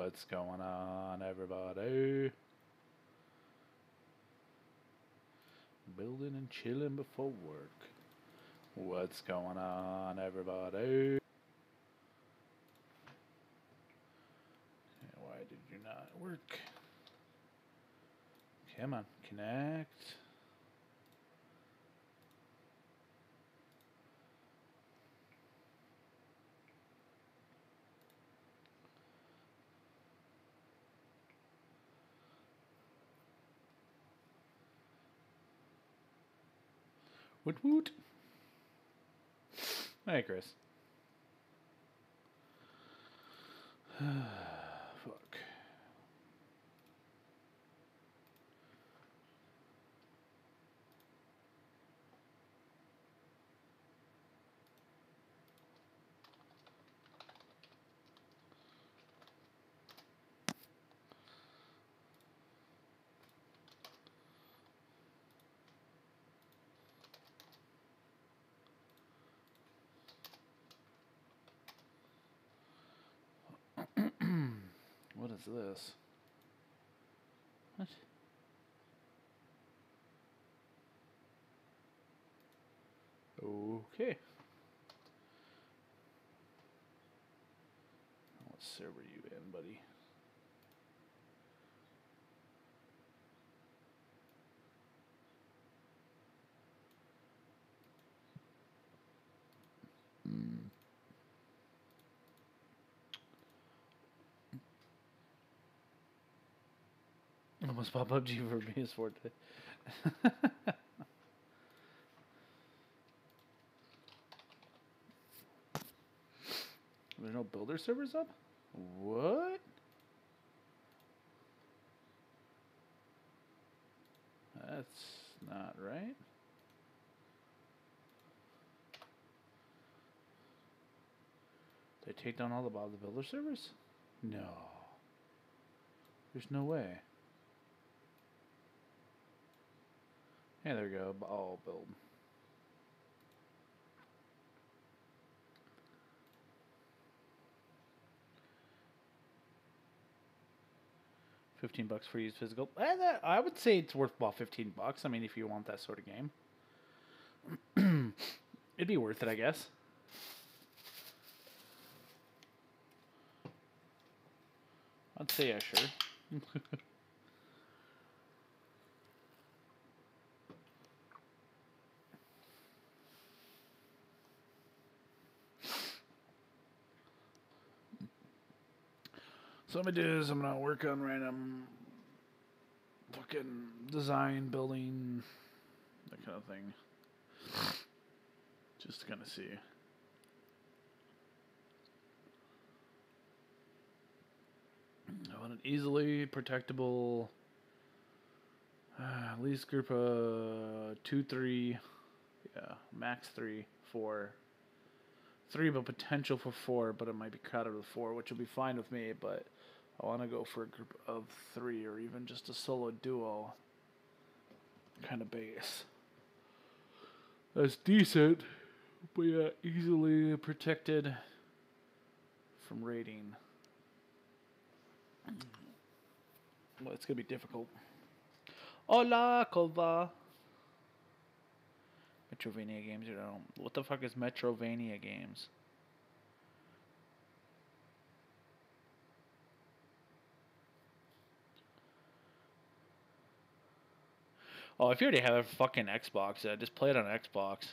What's going on, everybody? Building and chilling before work. What's going on, everybody? Why did you not work? Come on, connect. Woot woot. Hey, Chris. Fuck. What is this? What? Okay. What server you in, buddy? Almost pop PUBG for PS4 today. There's no builder servers up? What? That's not right. They take down all the builder servers? No. There's no way. Hey, there we go. All build. $15 for used physical. I would say it's worth about $15. I mean, if you want that sort of game, it'd be worth it, I guess. I'd say yeah, sure. So what I'm gonna do is I'm gonna work on random fucking design, building, that kind of thing. Just to kind of see. I want an easily protectable, at least group of 2, 3, yeah, max 3, 4. 3, but potential for 4, but it might be crowded with 4, which will be fine with me, but I want to go for a group of 3, or even just a solo duo kind of base. That's decent, but yeah, easily protected from raiding. Well, it's going to be difficult. Hola, Kova! Metrovania games, you know. What the fuck is Metrovania games? Oh, if you already have a fucking Xbox, just play it on Xbox.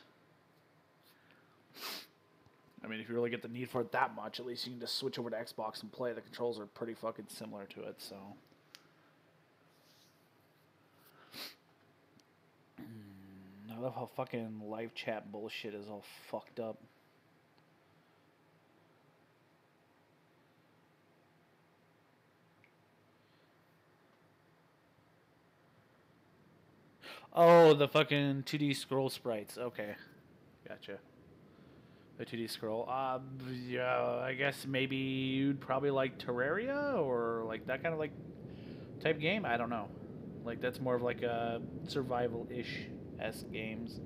I mean, if you really get the need for it that much, at least you can just switch over to Xbox and play. The controls are pretty fucking similar to it, so. I love how fucking live chat bullshit is all fucked up. Oh, the fucking 2D scroll sprites. Okay. Gotcha. The 2D scroll. Yeah, I guess maybe you'd probably like Terraria or like that kind of like type game. I don't know. Like that's more of like a survival-ish-esque games.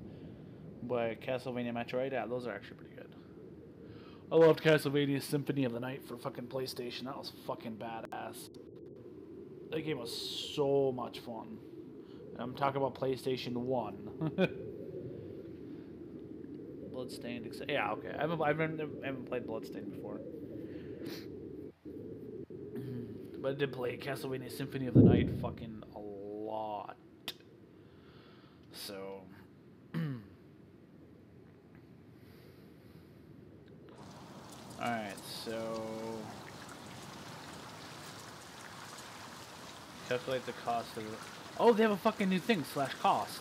But Castlevania, Metroid, yeah, those are actually pretty good. I loved Castlevania Symphony of the Night for fucking PlayStation. That was fucking badass. That game was so much fun. I'm talking about PlayStation 1. Bloodstained. Yeah, okay. I haven't played Bloodstained before. But I did play Castlevania Symphony of the Night fucking a lot. So. Alright, so. Calculate the cost of it. Oh, they have a fucking new thing, /cost.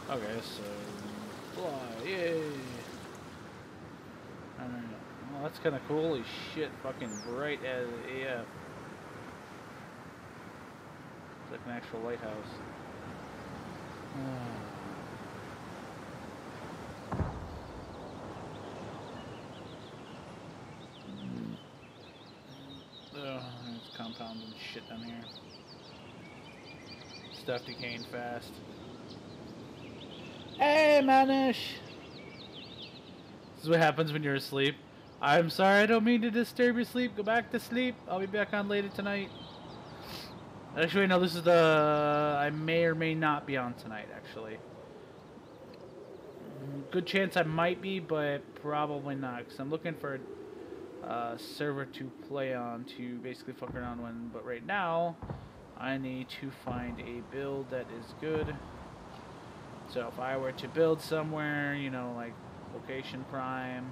Okay, so. Fly, yay! Alright. Well, that's kind of cool. Holy shit, fucking bright as AF. It's like an actual lighthouse. There's compounds and shit down here. Stuff decaying fast. Hey, Manish! This is what happens when you're asleep. I'm sorry, I don't mean to disturb your sleep. Go back to sleep. I'll be back on later tonight. Actually, no, this is the... I may or may not be on tonight, actually. Good chance I might be, but probably not. Because I'm looking for a server to play on to basically fuck around when. But right now, I need to find a build that is good. So if I were to build somewhere, you know, like Location Prime,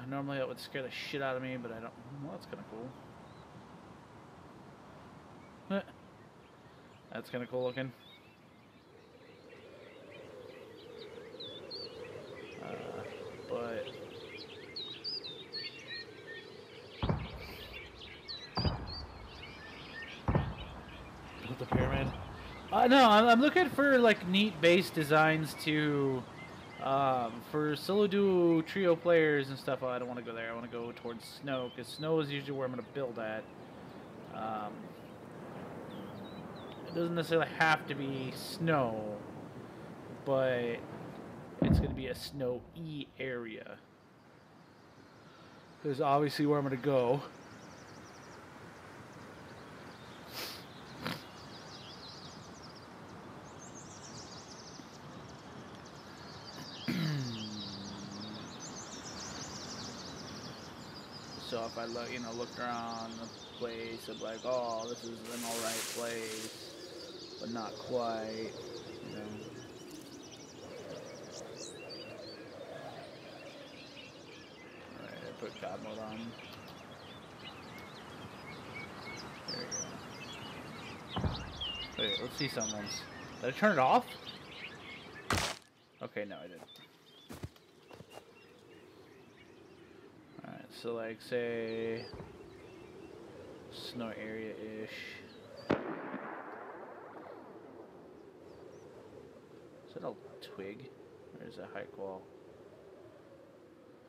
normally that would scare the shit out of me, but I don't. Well, that's kind of cool. That's kind of cool looking. But build the pyramid. No, I'm looking for like neat base designs to. For solo duo trio players and stuff, I don't want to go there. I want to go towards snow, because snow is usually where I'm going to build at. It doesn't necessarily have to be snow, but it's going to be a snowy area. Because obviously where I'm going to go. So if I look, looked around the place, I'm like, oh, this is an alright place, but not quite, Alright, I put God mode on. There we go. Wait, let's see someone's. Did I turn it off? Okay, no, I didn't. So like say snow area-ish. Is that a twig? Or is that high wall?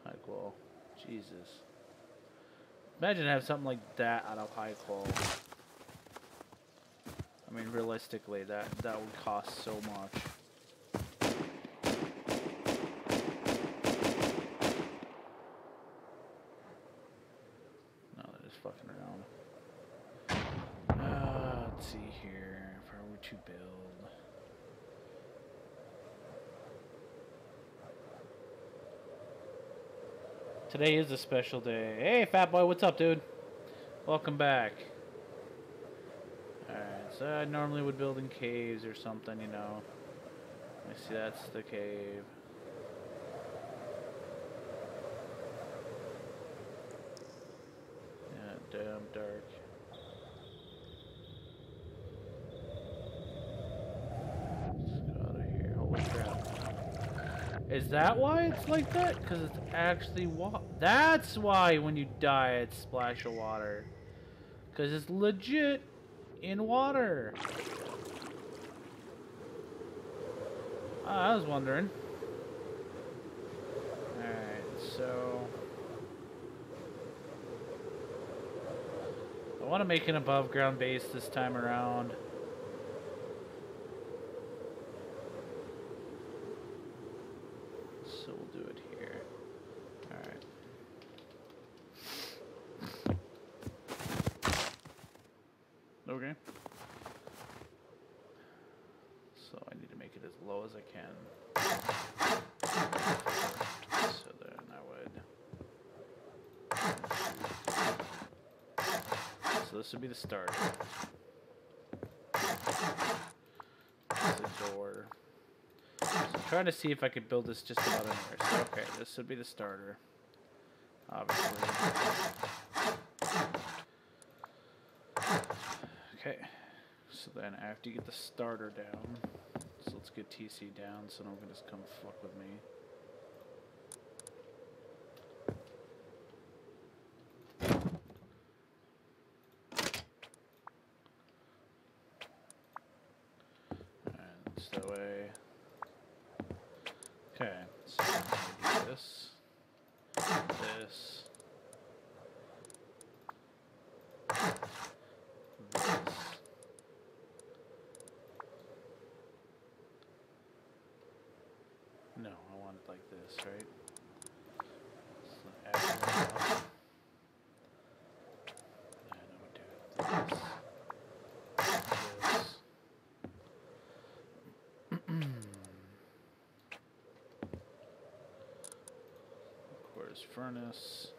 High wall. Jesus. Imagine have something like that out of high wall. I mean realistically that would cost so much. Fucking around. Let's see here. If I were to build. Today is a special day. Hey, fat boy, what's up, dude? Welcome back. Alright, so I normally would build in caves or something, I see that's the cave. Damn dark. Let's go out of here. Holy crap. Is that why it's like that? Because it's actually water. That's why when you die it's splash of water. Because it's legit in water. I was wondering. Alright, so... I want to make an above ground base this time around. So we'll do it here. Alright. Okay. So I need to make it as low as I can. So then I would... So this would be the start. This is a door. So I'm trying to see if I could build this just about anywhere. So okay, this would be the starter. Obviously. Okay. So then after you get the starter down, so let's get TC down so no one can just come fuck with me. And this that way. Okay, so I'm gonna do this, this, this. No, I want it like this, right? So add one up. And I would do this. Of course, furnace.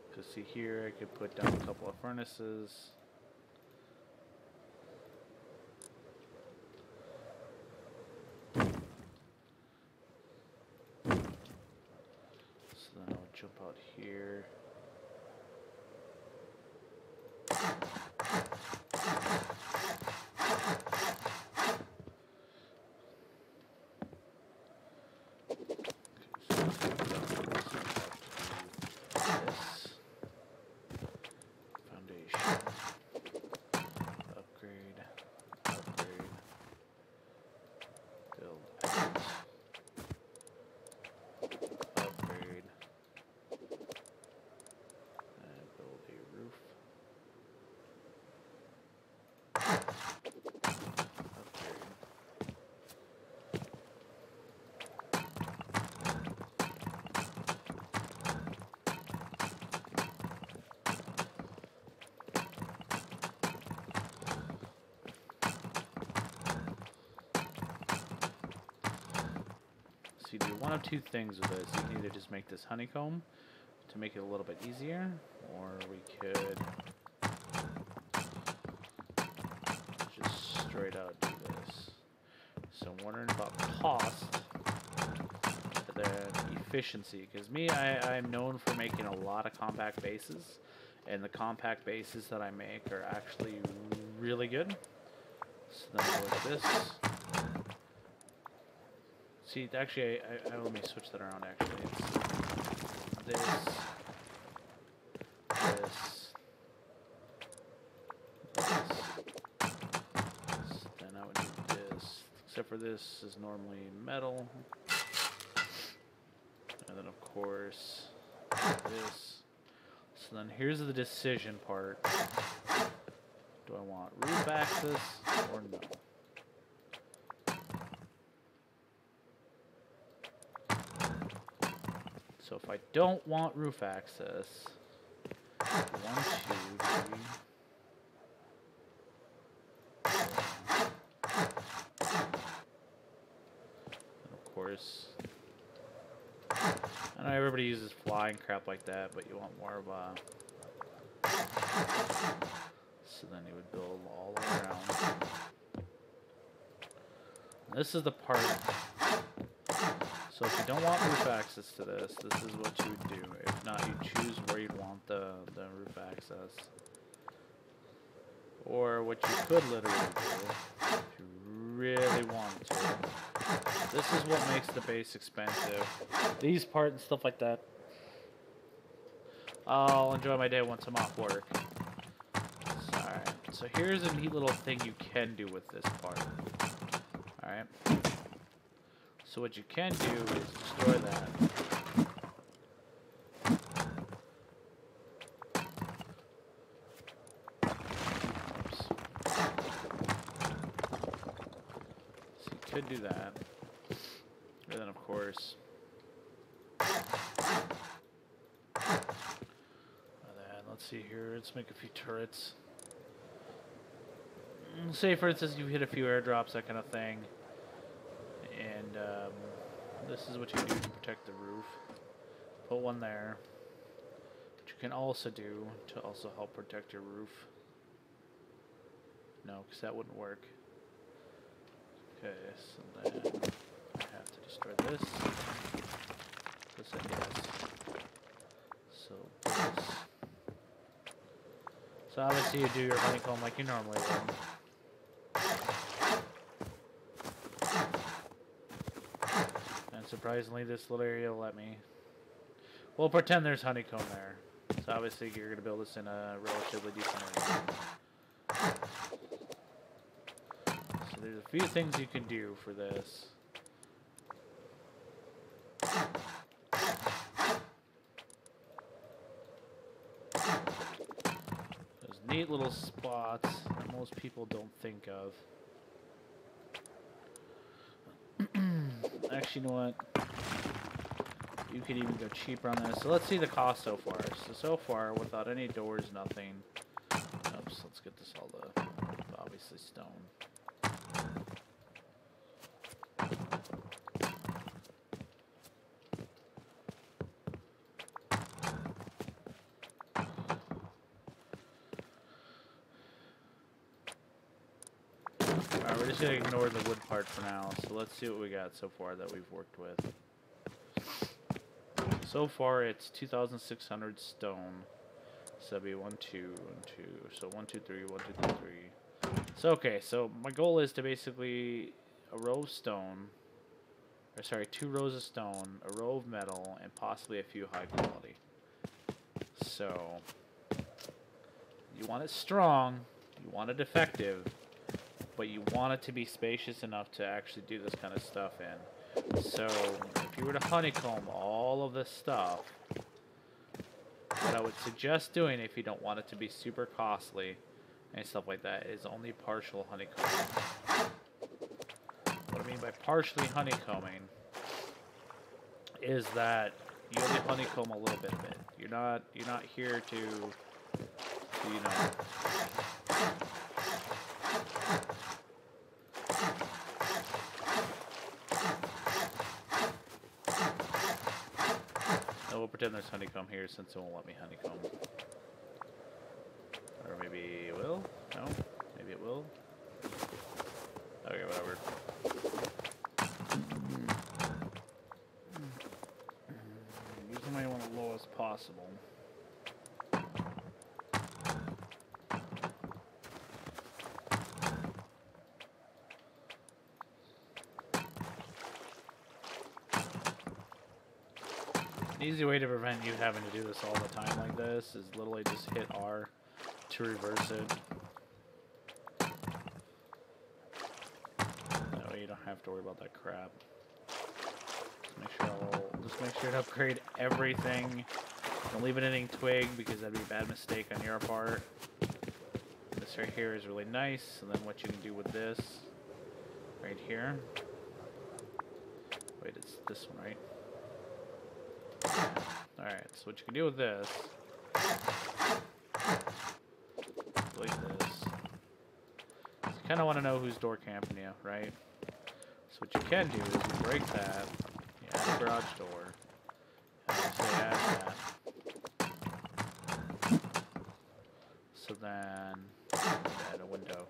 Because see here, I could put down a couple of furnaces. Jump out here. This foundation, upgrade, build out, upgrade. So you do one of two things with this. You can either just make this honeycomb to make it a little bit easier, or we could just straight out do this. So I'm wondering about cost and then efficiency, because me, I'm known for making a lot of compact bases, and the compact bases that I make are actually really good. So then I go like this. See, actually, I let me switch that around. Actually, it's this, then I would do this. Except for this is normally metal, and then of course this. So then here's the decision part. Do I want roof access or no? So if I don't want roof access, 1, 2, 3. And of course, I know everybody uses fly and crap like that, but you want more of a... So then you would build all the way around. And this is the part... So if you don't want roof access to this, this is what you would do. If not, you choose where you'd want the roof access. Or what you could literally do, if you really wanted to. This is what makes the base expensive. These parts and stuff like that, I'll enjoy my day once I'm off work. Alright, so here's a neat little thing you can do with this part. Alright. So what you can do is destroy that. could do that. And then, of course, let's see here. Let's make a few turrets. Say, for instance, you hit a few airdrops, that kind of thing. And this is what you do to protect the roof. Put one there. What you can also do to also help protect your roof. No, because that wouldn't work. Okay, so then I have to destroy this. This and yes. So this. So obviously you do your honeycomb like you normally would. And surprisingly, this little area will let me. We'll pretend there's honeycomb there. So obviously you're going to build this in a relatively decent area. So there's a few things you can do for this. There's neat little spots that most people don't think of. Actually, you know what? You could even go cheaper on this. So let's see the cost so far. So far, without any doors, nothing. Oops, let's get this all the obviously stone. Alright, we're just gonna ignore the wood part for now. So let's see what we got so far that we've worked with. So far, it's 2,600 stone. So that'd be 1, 2, 1, 2. So 1, 2, 3, 1, 2, 3, 3. So okay, so my goal is to basically a row of stone, or sorry, 2 rows of stone, a row of metal, and possibly a few high quality. So you want it strong, you want it effective, but you want it to be spacious enough to actually do this kind of stuff in. So, if you were to honeycomb all of this stuff, what I would suggest doing if you don't want it to be super costly and stuff like that is only partial honeycombing. What I mean by partially honeycombing is that you only honeycomb a little bit of it. You're not here to you know, we'll pretend there's honeycomb here since it won't let me honeycomb. Or maybe it will? No? Maybe it will? Okay, whatever. Using my one the lowest possible. An easy way to prevent you having to do this all the time like this is literally just hit R to reverse it. That way you don't have to worry about that crap. Just make sure to upgrade everything. Don't leave anything twig because that'd be a bad mistake on your part. This right here is really nice, and then what you can do with this right here. Wait, it's this one, right? Alright, so what you can do with this, like this, you kind of want to know who's door camping you, right? So what you can do is you break that, you add a garage door, and so you add that. So then, add a window.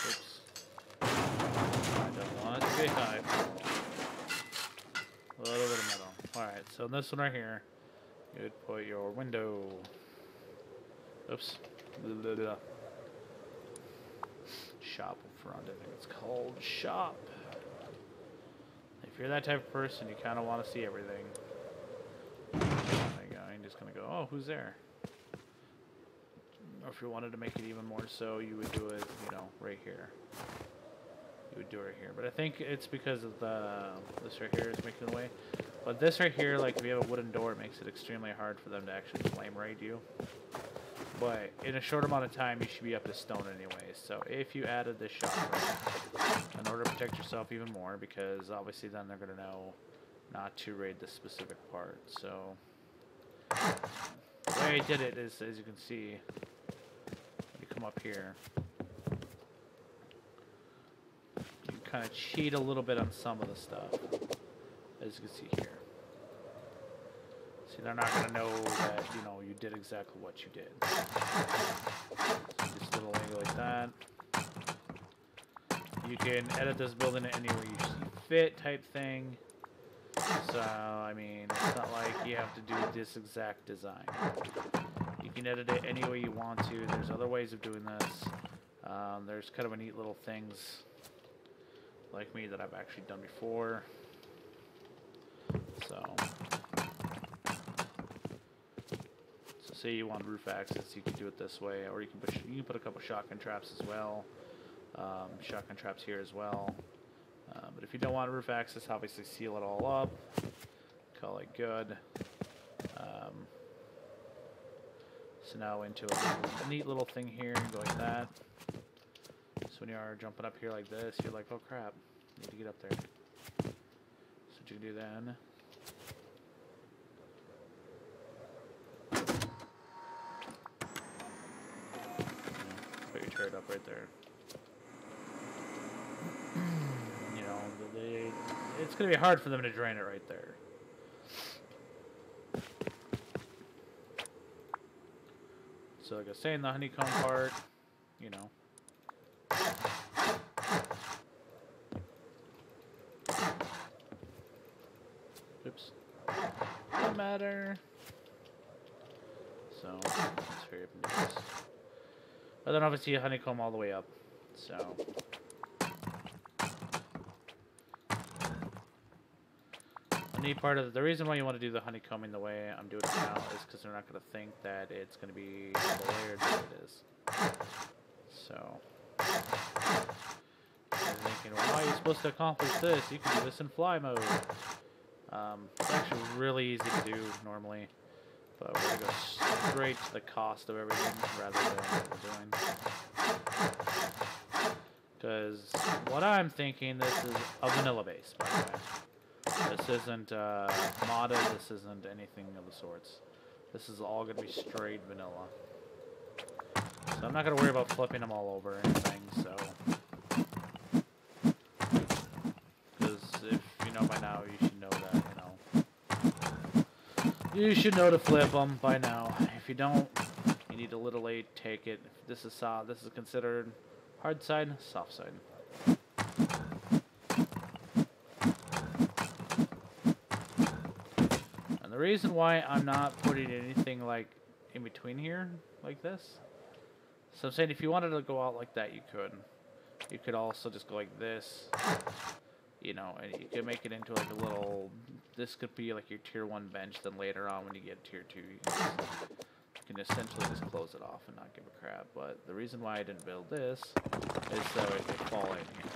Oops. I don't want it to be high. A little bit of metal. Alright, so this one right here, you would put your window. Oops. Blah, blah, blah. Shop in front, I think it's called shop. If you're that type of person, you kind of want to see everything. There you go. You're just going to go, oh, who's there? Or if you wanted to make it even more so, you would do it, you know, right here. You would do it here, but I think it's because of this right here is making the way. But this right here, like if you have a wooden door, it makes it extremely hard for them to actually flame raid you. But in a short amount of time, you should be up to stone anyway. So if you added this shotgun, in order to protect yourself even more, because obviously then they're going to know not to raid this specific part. So the way I did it is, as you can see, you come up here, you kind of cheat a little bit on some of the stuff, as you can see here. See, they're not going to know that, you know, you did exactly what you did. So just a little angle like that. You can edit this building any way you see fit type thing. So, I mean, it's not like you have to do this exact design. You can edit it any way you want to. There's other ways of doing this. There's kind of a neat little things like me that I've actually done before. So say you want roof access, you can do it this way, or you can put a couple shotgun traps as well. Shotgun traps here as well. But if you don't want roof access, obviously seal it all up. Call it good. So now into a neat little thing here, and go like that. So when you are jumping up here like this, you're like, oh crap, I need to get up there. So what you can do then. Put your turret up right there. You know, it's going to be hard for them to drain it right there. So like I was saying, the honeycomb part, you know. Oops. Doesn't matter. So, let's hurry up and do this. But then obviously you honeycomb all the way up. So. The neat part of the reason why you want to do the honeycombing the way I'm doing it now is because they're not going to think that it's going to be double layered as it is. So. You're thinking, well, how are you supposed to accomplish this? You can do this in fly mode. It's actually really easy to do normally. But we're going to go straight to the cost of everything rather than what we're doing. Because what I'm thinking, this is a vanilla base, by the way. This isn't modded, this isn't anything of the sorts. This is all going to be straight vanilla. So I'm not going to worry about flipping them all over or anything, so. Because if you know by now, you should know that, you know. You should know to flip them by now. If you don't, you need a little late, take it. If this is soft, this is considered hard side, soft side. And the reason why I'm not putting anything like in between here, like this. So I'm saying if you wanted to go out like that, you could. You could also just go like this. You know, and you could make it into like a little, this could be like your tier 1 bench, then later on when you get tier 2, you can essentially just close it off and not give a crap. But the reason why I didn't build this is so it could fall in here.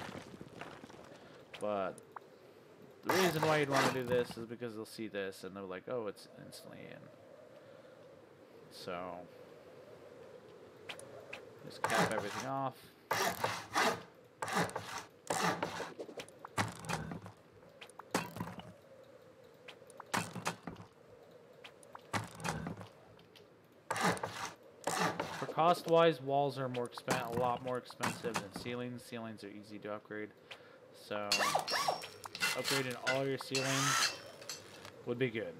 But the reason why you'd want to do this is because they'll see this and they're like, oh, it's instantly in. So, just cap everything off. Cost-wise, walls are a lot more expensive than ceilings. Ceilings are easy to upgrade, so upgrading all your ceilings would be good.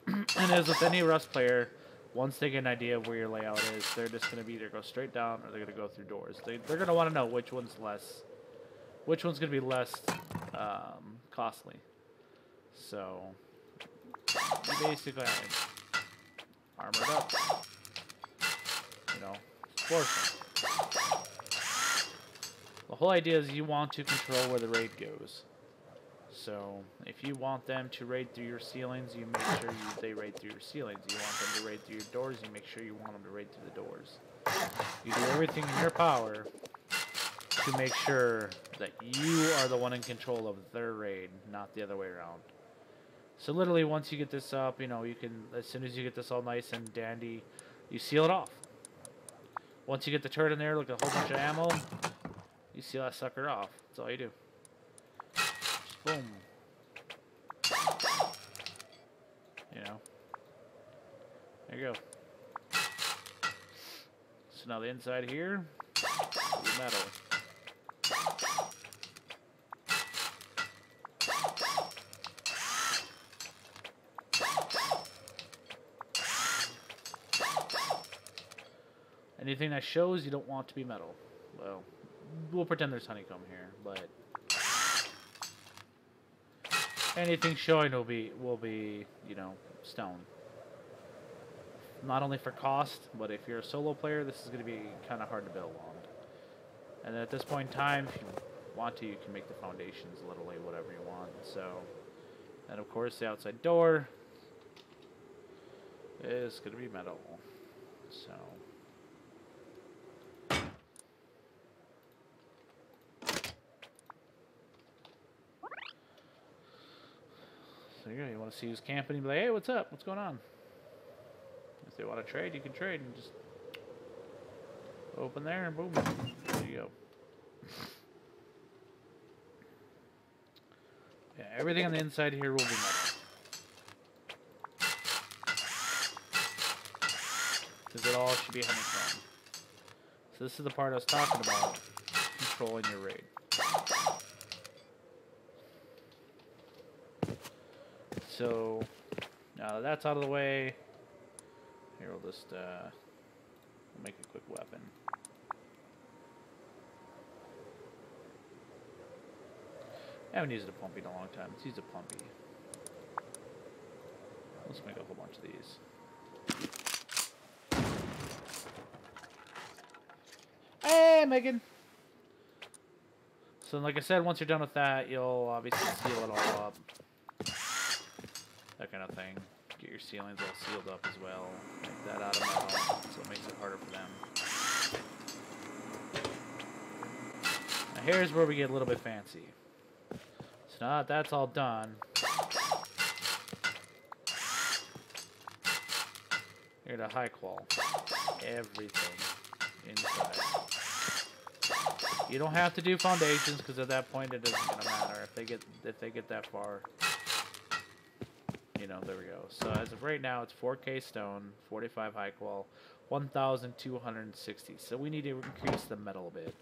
And as with any Rust player, once they get an idea of where your layout is, they're just going to either go straight down or they're going to go through doors. They're going to want to know which one's going to be less costly. So you basically armor it up. You know, force them. The whole idea is you want to control where the raid goes. So if you want them to raid through your ceilings, you make sure they raid through your ceilings. You want them to raid through your doors, you make sure you want them to raid through the doors. You do everything in your power to make sure that you are the one in control of their raid, not the other way around. So literally once you get this up, you know, you can, as soon as you get this all nice and dandy, you seal it off. Once you get the turret in there, look at a whole bunch of ammo. You seal that sucker off. That's all you do. Just boom. You know. There you go. So now the inside here is metal. Anything that shows you don't want to be metal. Well, we'll pretend there's honeycomb here, but anything showing will be, you know, stone. Not only for cost, but if you're a solo player, this is going to be kind of hard to build on. And at this point in time, if you want to, you can make the foundations literally whatever you want. So, and of course, the outside door is going to be metal. So. So yeah, you want to see who's camping and be like, hey, what's up? What's going on? If they want to trade, you can trade and just open there and boom. There you go. Yeah, everything on the inside here will be metal. Because it all should be honeycomb. So this is the part I was talking about. Controlling your raid. So, now that that's out of the way, here we'll just make a quick weapon. I haven't used a pumpy in a long time. Let's use a pumpy. Let's make a whole bunch of these. Hey, Megan! So, like I said, once you're done with that, you'll obviously seal it all up. That kind of thing. Get your ceilings all sealed up as well. Make that out of metal, so it makes it harder for them. Now here's where we get a little bit fancy. So now that that's all done, here to high qual. Everything inside. You don't have to do foundations because at that point it isn't gonna matter if they get that far. You know, there we go. So as of right now, it's 4K stone, 45 high qual, 1,260. So we need to increase the metal a bit.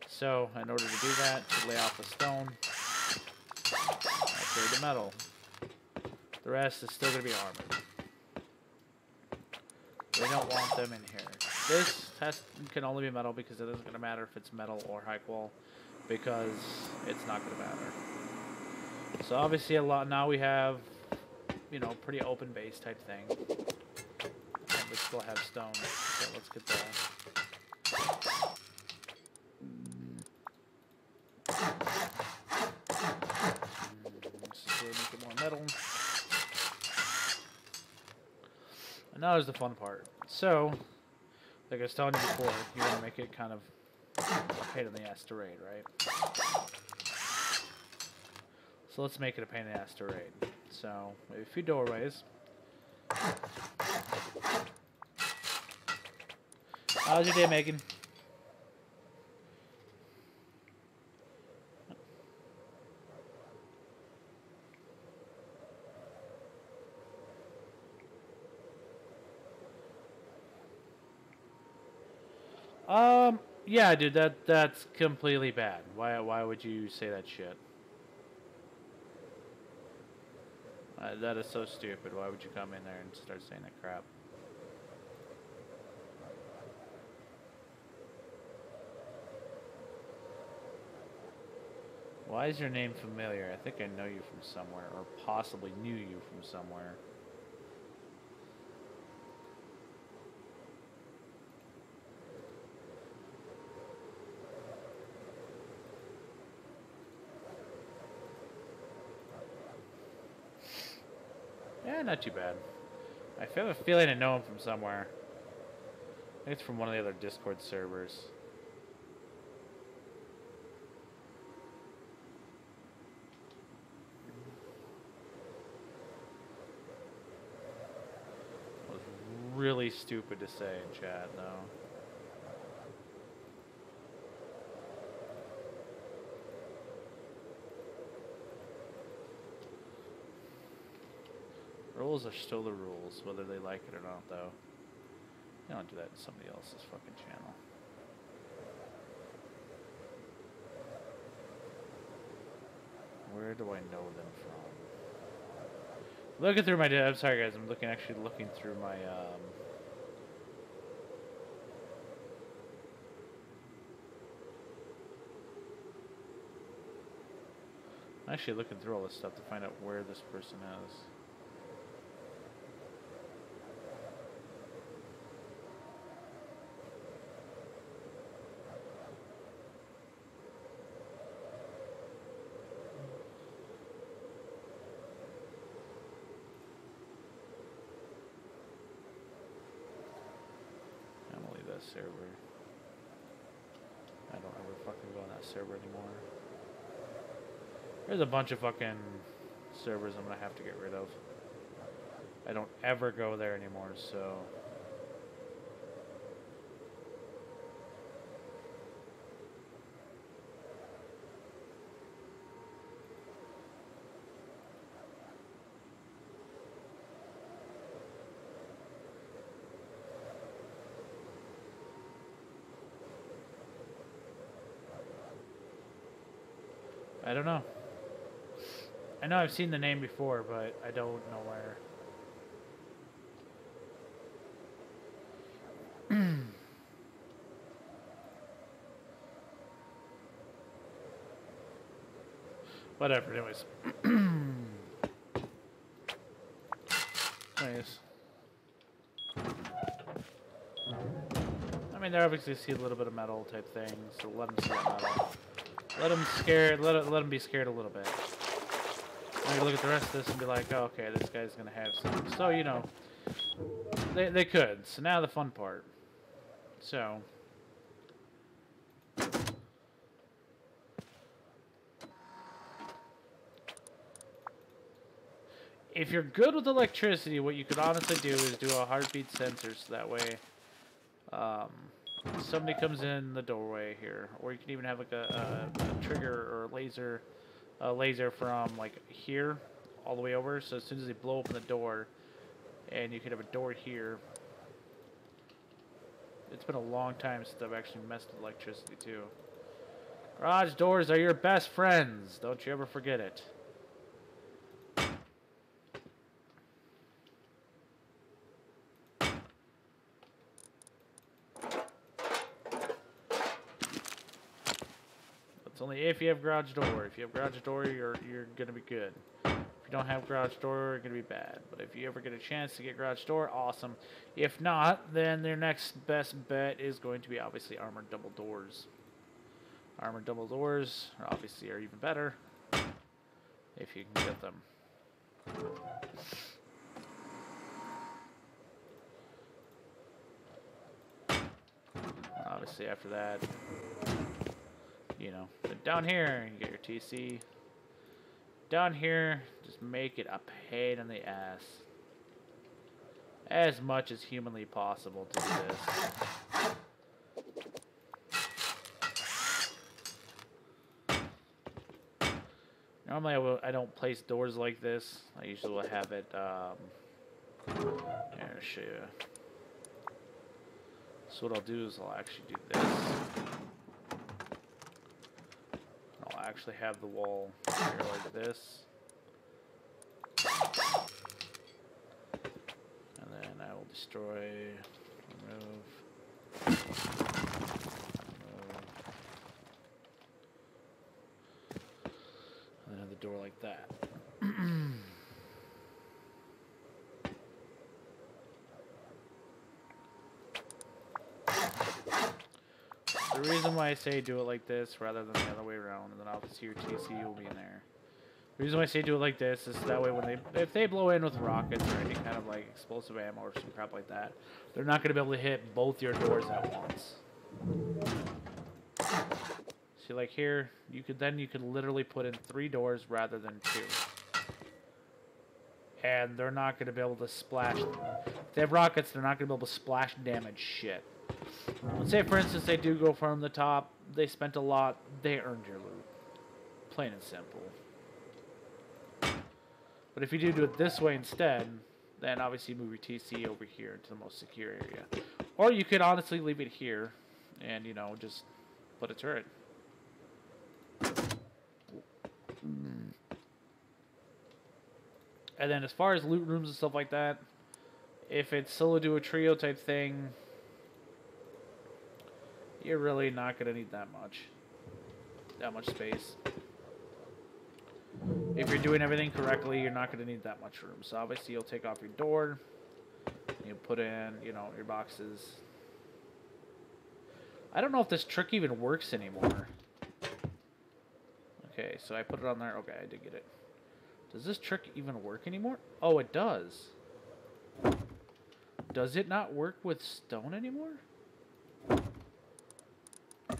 So in order to do that, to lay off the stone, upgrade the metal. The rest is still going to be armored. We don't want them in here. This can only be metal because it isn't going to matter if it's metal or high qual, because it's not going to matter. So obviously now we have, you know, pretty open base type thing. And we still have stone. So let's get that. Let's make it more metal. And now is the fun part. So, like I was telling you before, you want to make it kind of a pain in the ass to raid, right? So let's make it a pain in the ass to raid. So, maybe a few doorways. How's your day, Megan? Yeah, dude, that's completely bad. Why would you say that shit? That is so stupid. Why would you come in there and start saying that crap? Why is your name familiar? I think I know you from somewhere, or possibly knew you from somewhere. Yeah, not too bad. I have a feeling I know him from somewhere. I think it's from one of the other Discord servers. It was really stupid to say in chat, though. Rules are still the rules, whether they like it or not, though. You don't do that in somebody else's fucking channel. Where do I know them from? Looking through my... I'm sorry, guys. I'm actually looking through my... I'm actually looking through all this stuff to find out where this person is. I'm gonna leave that server. I don't ever fucking go on that server anymore. There's a bunch of fucking servers I'm gonna have to get rid of. I don't ever go there anymore, so... I don't know. I know I've seen the name before, but I don't know where. Whatever, anyways. Nice. I mean, they obviously see a little bit of metal type thing, so let them see that metal. Let them scared. Let them be scared a little bit. I'm gonna look at the rest of this and be like, oh, okay, this guy's gonna have some. So you know, they could. So now the fun part. So. If you're good with electricity, what you could honestly do is do a heartbeat sensor, so that way, somebody comes in the doorway here, or you can even have like a trigger or a laser from like here all the way over. So as soon as they blow open the door, and you could have a door here. It's been a long time since I've actually messed with electricity too. Garage doors are your best friends. Don't you ever forget it. Only if you have garage door. If you have garage door, you're gonna be good. If you don't have garage door, you're gonna be bad. But if you ever get a chance to get garage door, awesome. If not, then their next best bet is going to be obviously armored double doors. Armored double doors obviously are even better if you can get them. Obviously after that, you know, but down here, you get your TC. Down here, just make it a pain in the ass. As much as humanly possible to do this. Normally, I don't place doors like this. I usually will have it, here, I'll show you. So what I'll do is I'll actually do this. Actually have the wall here like this, and then I will destroy, remove, and then have the door like that. The reason why I say do it like this rather than the other way around, and then obviously your TC will be in there. The reason why I say do it like this is that way when if they blow in with rockets or any kind of like explosive ammo or some crap like that, they're not going to be able to hit both your doors at once. See, like here, you could literally put in 3 doors rather than 2. And they're not going to be able to splash. If they have rockets, they're not going to be able to splash damage shit. Let's say, for instance, they do go from the top, they spent a lot, they earned your loot. Plain and simple. But if you do it this way instead, then obviously move your TC over here to the most secure area. Or you could honestly leave it here and, you know, just put a turret. And then as far as loot rooms and stuff like that, if it's solo duo trio type thing, you're really not going to need that much space. If you're doing everything correctly, you're not going to need that much room. So obviously you'll take off your door, you put in, you know, your boxes. I don't know if this trick even works anymore. Okay, so I put it on there. Okay, I did get it. Does this trick even work anymore? Oh, it does. Does it not work with stone anymore?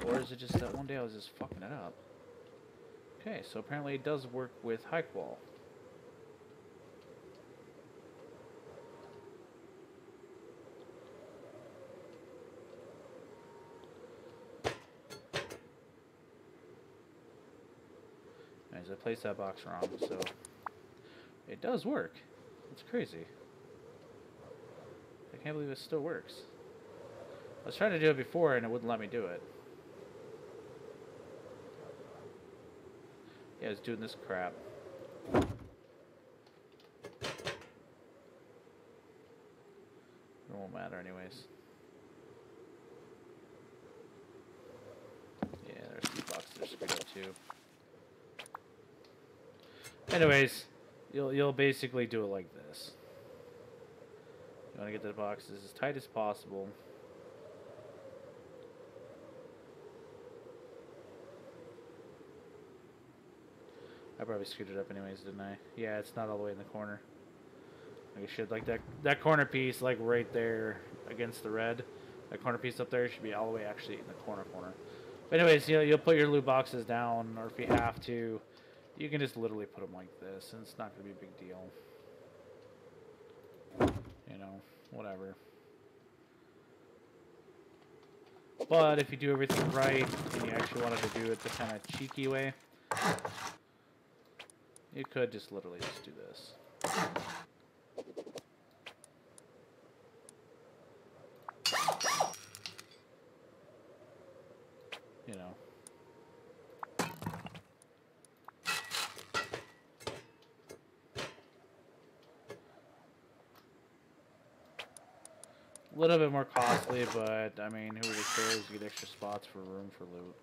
Or is it just that one day I was just fucking it up? Okay, so apparently it does work with high qual. Anyways, I placed that box wrong, so it does work. It's crazy. I can't believe it still works. I was trying to do it before and it wouldn't let me do it. Yeah, I was doing this crap. It won't matter anyways. Yeah, there's two boxes that are screwed up too. Anyways, you'll basically do it like this. You want to get the boxes as tight as possible. I probably screwed it up anyways, didn't I? Yeah, it's not all the way in the corner. Like it should. Like that corner piece, like right there against the red. That corner piece up there should be all the way actually in the corner. But anyways, you know, you'll put your loot boxes down, or if you have to, you can just literally put them like this, and it's not going to be a big deal. You know, whatever. But if you do everything right, and you actually wanted to do it the kind of cheeky way, you could just literally just do this. You know. A little bit more costly, but I mean, who really cares? You get extra spots for room for loot.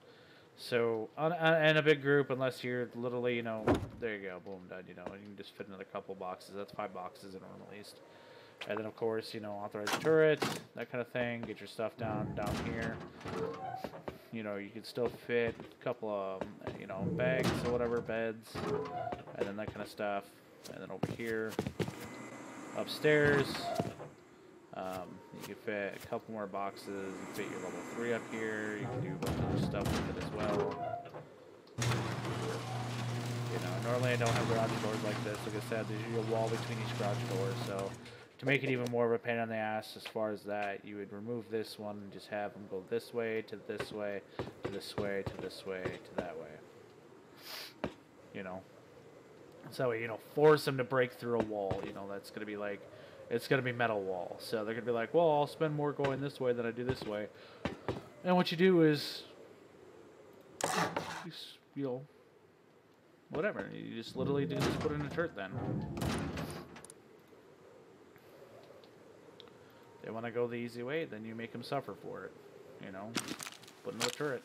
So, in a big group, unless you're literally, you know, there you go, boom, done, you know, you can just fit another couple boxes. That's 5 boxes in a room at least. And then, of course, you know, authorized turret, that kind of thing. Get your stuff down here. You know, you can still fit a couple of, you know, bags or whatever, beds, and then that kind of stuff. And then over here, upstairs, you can fit a couple more boxes. You can fit your level 3 up here. You can do a bunch of stuff with it as well. You know, normally I don't have garage doors like this. Like I said, there's a wall between each garage door. So to make it even more of a pain in the ass as far as that, you would remove this one and just have them go this way, to this way, to this way, to this way, to that way. You know. So that way, you know, force them to break through a wall. You know, that's going to be like, it's going to be metal wall. So they're going to be like, well, I'll spend more going this way than I do this way. And what you do is, you know, whatever. You just literally just put in a turret then. They want to go the easy way, then you make them suffer for it. You know, put another turret.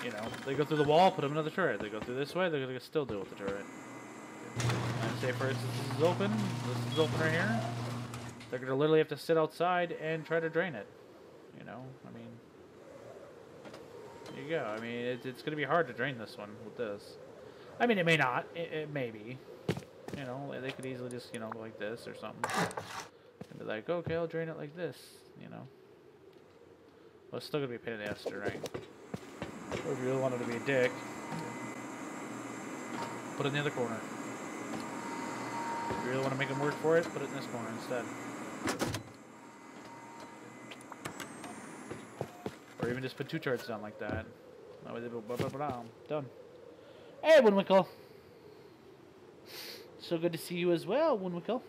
You know, they go through the wall, put them another turret. They go through this way, they're going to still deal with the turret. And say, for instance, this is open right here. They're going to literally have to sit outside and try to drain it. You know, I mean, there you go. I mean, it's going to be hard to drain this one with this. I mean, it may not. It may be. You know, they could easily just, you know, go like this or something. And be like, okay, I'll drain it like this, you know. Well, it's still going to be a pain in the ass to drain. Or if you really wanted to be a dick, put it in the other corner. If you really want to make them work for it, put it in this corner instead. Or even just put 2 turrets down like that. That way they go done. Hey, Winwickle. So good to see you as well, Winwickle.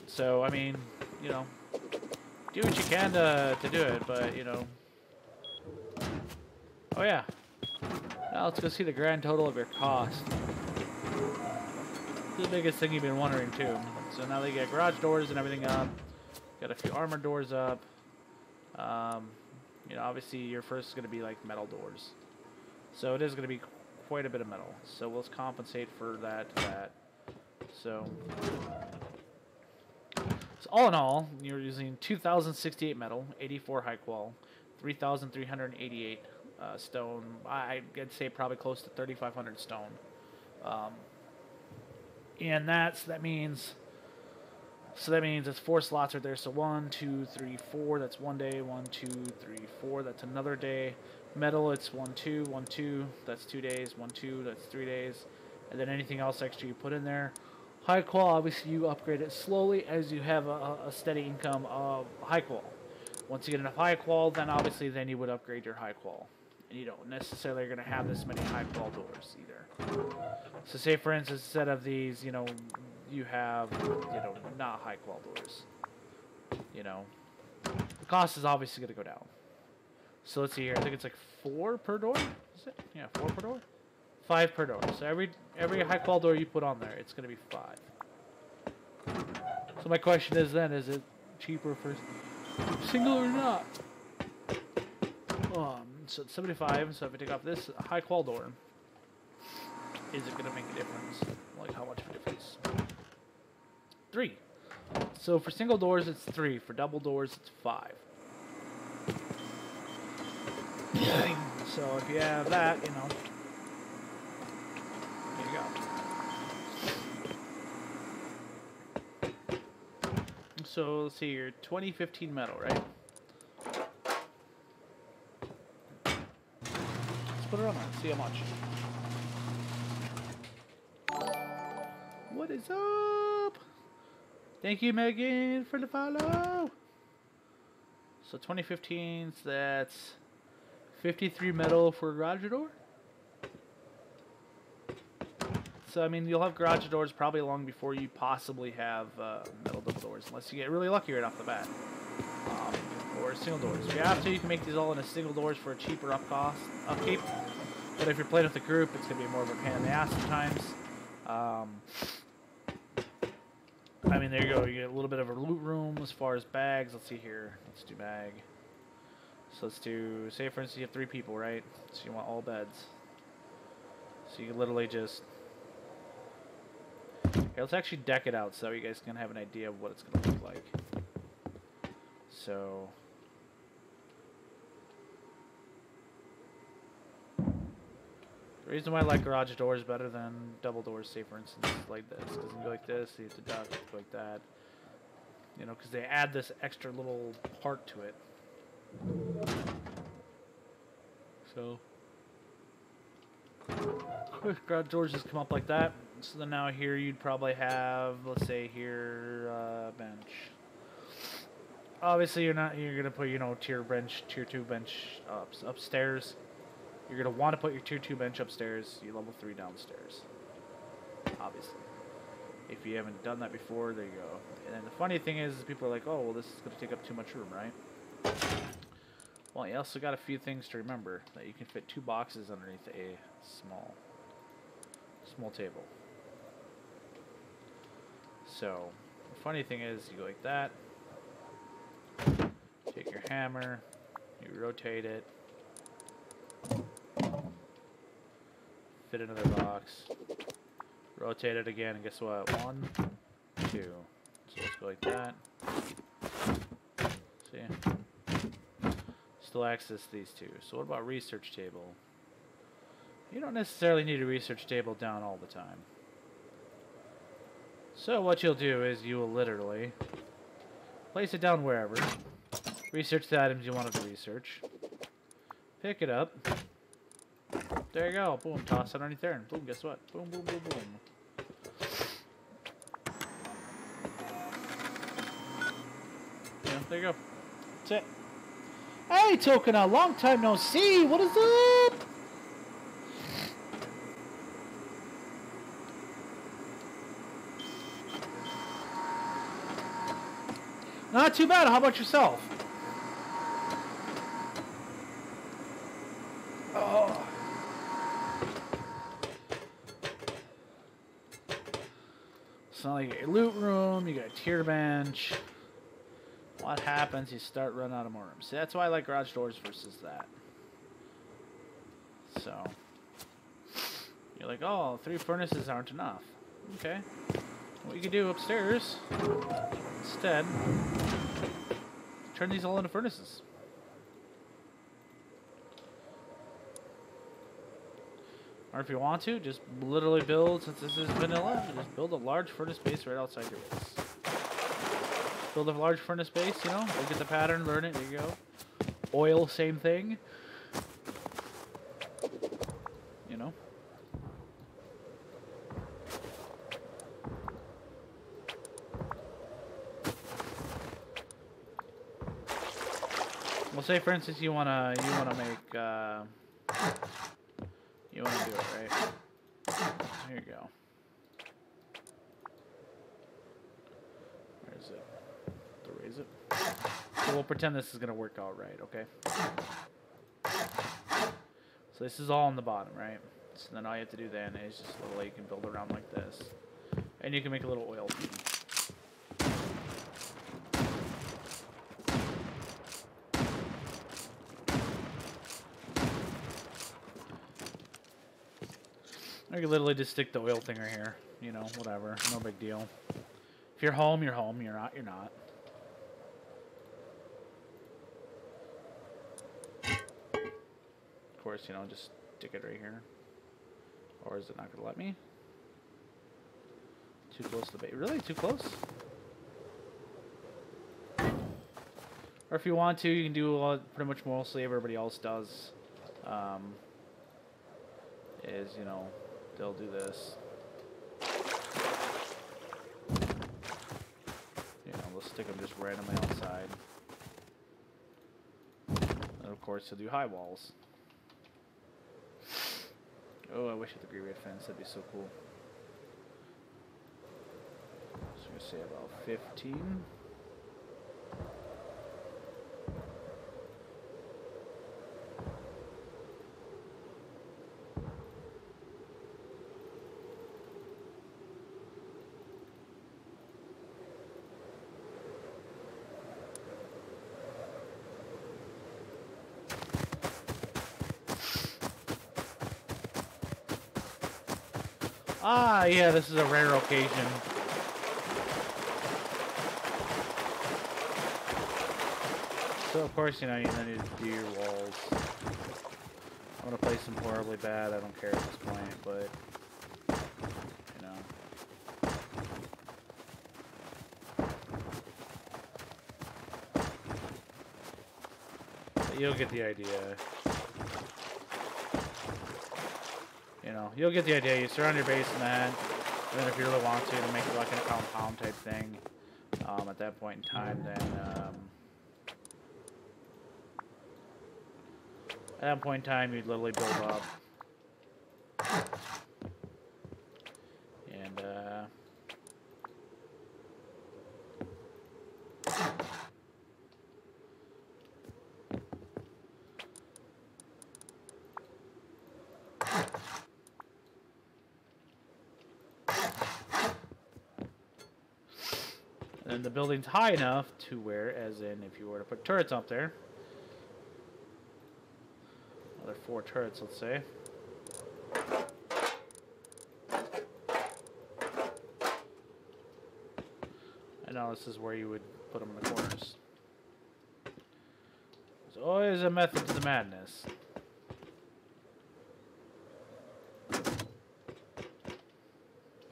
So, I mean, you know, do what you can to do it, but, you know. Oh, yeah. Now let's go see the grand total of your cost. This is the biggest thing you've been wondering, too. So now they get garage doors and everything up. Got a few armor doors up. You know, obviously your first is going to be like metal doors. So it is going to be quite a bit of metal. So we'll compensate for that. So all in all, you're using 2,068 metal, 84 high qual, 3,388 stone. I'd say probably close to 3,500 stone. And that means it's 4 slots right there. So 1, 2, 3, 4. That's 1 day. 1, 2, 3, 4. That's another day. Metal, it's 1, 2, 1, 2. That's 2 days. 1, 2. That's 3 days. And then anything else extra you put in there. High qual, obviously you upgrade it slowly as you have a steady income of high qual. Once you get enough high qual, then obviously then you would upgrade your high qual. And you don't necessarily are going to have this many high qual doors either. So say for instance, instead of these, you know, you have, you know, not high qual doors. You know, the cost is obviously going to go down. So let's see here. I think it's like 4 per door. Is it? Yeah, 4 per door. 5 per door. So every high qual door you put on there, it's going to be 5. So my question is then, is it cheaper for single or not? So it's 75. So if I take off this high qual door, is it going to make a difference? Like how much of a difference? 3. So for single doors, it's 3. For double doors, it's 5. So if you have that, you know, there you go. So let's see here, 2015 metal, right? Let's put it on there, see how much. What is up? Thank you, Megan, for the follow. So 2015, so that's 53 metal for a garage door. So, I mean, you'll have garage doors probably long before you possibly have metal double doors, unless you get really lucky right off the bat. Or single doors. If you have to, you can make these all into single doors for a cheaper upkeep. But if you're playing with a group, it's going to be more of a pain in the ass sometimes. I mean, there you go. You get a little bit of a loot room as far as bags. Let's see here. Let's do bag. So let's do, say for instance you have 3 people, right? So you want all beds. So you can literally just... Okay, let's actually deck it out so you guys can have an idea of what it's going to look like. So... The reason why I like garage doors better than double doors, say for instance, like this. Because you go like this, you have to duck, go like that. You know, because they add this extra little part to it. So garage doors just come up like that. So then now here you'd probably have, let's say here, bench. Obviously you're gonna put, you know, tier 2 bench upstairs. You're gonna want to put your tier 2 bench upstairs, your level 3 downstairs. Obviously. If you haven't done that before, there you go. And then the funny thing is people are like, oh well, this is gonna take up too much room, right? Well, you also got a few things to remember, that you can fit 2 boxes underneath a small table. So, the funny thing is, you go like that, take your hammer, you rotate it, fit another box, rotate it again, and guess what? 1, 2. So let's go like that. See? Still access these 2. So what about research table? You don't necessarily need a research table down all the time. So what you'll do is you will literally place it down wherever. Research the items you wanted to research. Pick it up. There you go. Boom. Toss it underneath there. And boom. Guess what? Boom, boom, boom, boom. Yeah, there you go. That's it. Hey, Tokena, long time no see. What is up? Not too bad. How about yourself? Oh. So now you got your loot room, you got a tier bench. What happens? You start running out of more rooms. See, that's why I like garage doors versus that. So you're like, oh, 3 furnaces aren't enough. Okay. What you can do upstairs instead, turn these all into furnaces. Or if you want to, just literally build, since this is vanilla, just build a large furnace base right outside your base. Build a large furnace base, you know, look at the pattern, learn it, there you go. Oil, same thing. You know. Well, say for instance you wanna make you wanna do it right. Here you go. Where is it? To raise it. So we'll pretend this is gonna work out right, okay? So this is all on the bottom, right? So then all you have to do then is just literally you can build around like this, and you can make a little oil thing. I could literally just stick the oil thing right here. You know, whatever. No big deal. If you're home, you're home. You're not, you're not. Of course, you know, just stick it right here. Or is it not going to let me? Too close to the bait. Really? Too close? Or if you want to, you can do pretty much mostly everybody else does. Is, you know, they'll do this. You know, they'll stick them just randomly outside. And of course, they'll do high walls. Oh, I wish I had the green red fence. That'd be so cool. So I'm gonna say about 15. Ah, yeah, this is a rare occasion. So, of course, you know, you need to do your walls. I'm going to place them horribly bad. I don't care at this point, but, you know. But you'll get the idea. You know, you'll get the idea. You surround your base in that, and then if you really want to make it like a compound type thing, at that point in time, then, at that point in time, you'd literally build up. And, and the building's high enough to where, as in, if you were to put turrets up there, another 4 turrets, let's say. And now this is where you would put them in the corners. There's always a method to the madness.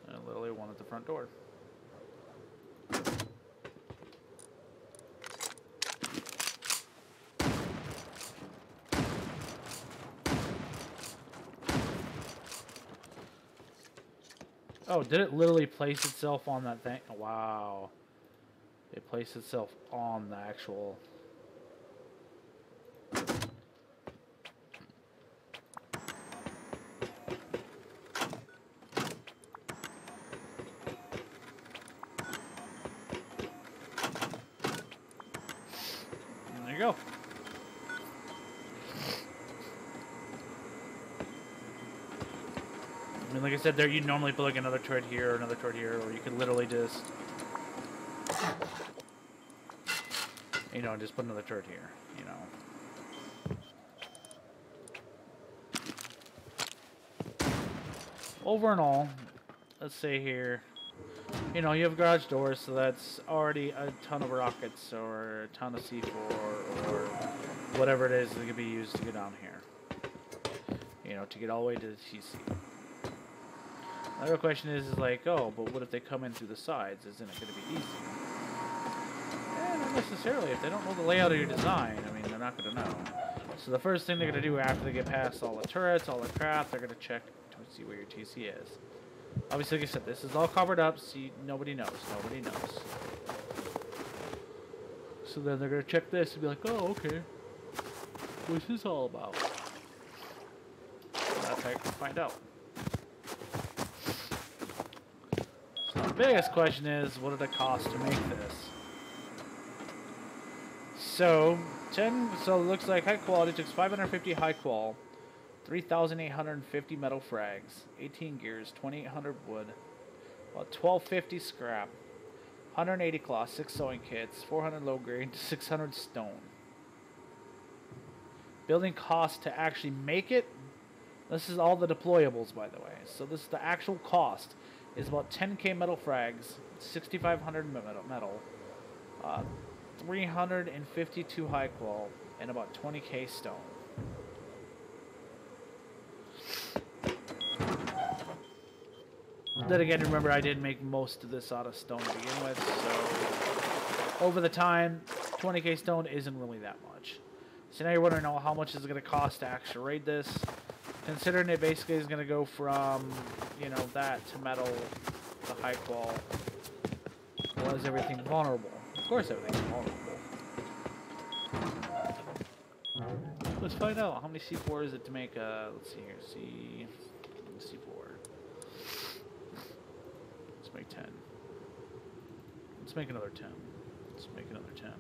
And literally one at the front door. Oh, did it literally place itself on that thing? Oh, wow. It placed itself on the actual... mean, like I said, there you normally put like another turret here or another turret here, or you could literally just, you know, just put another turret here, you know. Over and all, let's say here, you know, you have garage doors, so that's already a ton of rockets or a ton of C4 or whatever it is that can be used to get down here. You know, to get all the way to the TC. Another question is like, oh, but what if they come in through the sides? Isn't it going to be easy? Eh, not necessarily. If they don't know the layout of your design, I mean, they're not going to know. So the first thing they're going to do after they get past all the turrets, all the crap, they're going to check to see where your TC is. Obviously, like I said, this is all covered up, so nobody knows. Nobody knows. So then they're going to check this and be like, oh, okay. What's this all about? And that's how you can find out. So the biggest question is, what did it cost to make this? So it looks like high quality took 550 high qual. 3,850 metal frags, 18 gears, 2,800 wood, about 1,250 scrap, 180 cloth, 6 sewing kits, 400 low grade, 600 stone. Building cost to actually make it. This is all the deployables, by the way. So this is the actual cost. Is about 10k metal frags, 6,500 metal, 352 high qual, and about 20k stone. Then again, remember I did make most of this out of stone to begin with, so over the time, 20k stone isn't really that much. So now you're wondering, oh, how much is it going to cost to actually raid this? Considering it basically is going to go from, you know, that to metal to high qual. Well, is everything vulnerable? Of course everything's vulnerable. Let's find out. How many C4 is it to make, let's see here, C4. Let's make 10. Let's make another 10. Let's make another 10.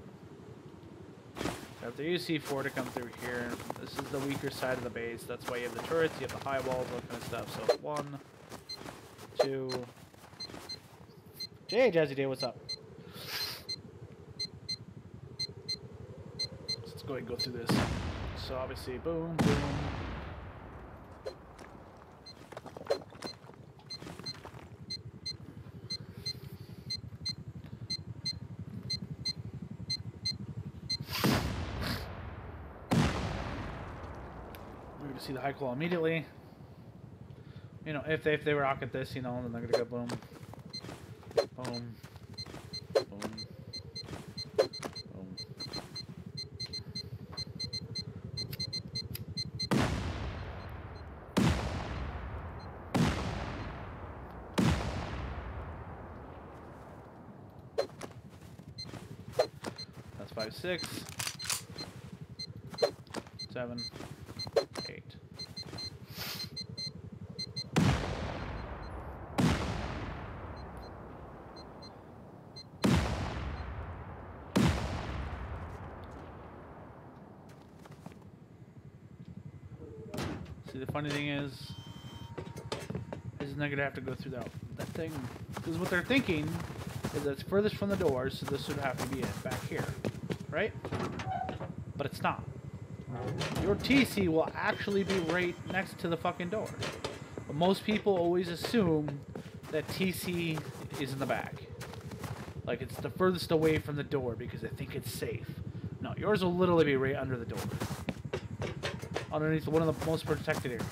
So if they use C4 to come through here, this is the weaker side of the base. That's why you have the turrets, you have the high walls, all kind of stuff. So 1, 2. Hey, Jazzy Day, what's up? Let's go ahead and go through this. So obviously, boom, boom. We're gonna see the high qual immediately. You know, if they rocket this, you know, then they're gonna go boom, boom, boom, boom. That's 5, 6, 7, 8. See, the funny thing is not gonna have to go through that thing, because what they're thinking is that it's furthest from the door, so this would have to be it back here, right? But it's not. Your TC will actually be right next to the fucking door. But most people always assume that TC is in the back. Like it's the furthest away from the door because they think it's safe. No, yours will literally be right under the door. Underneath one of the most protected areas.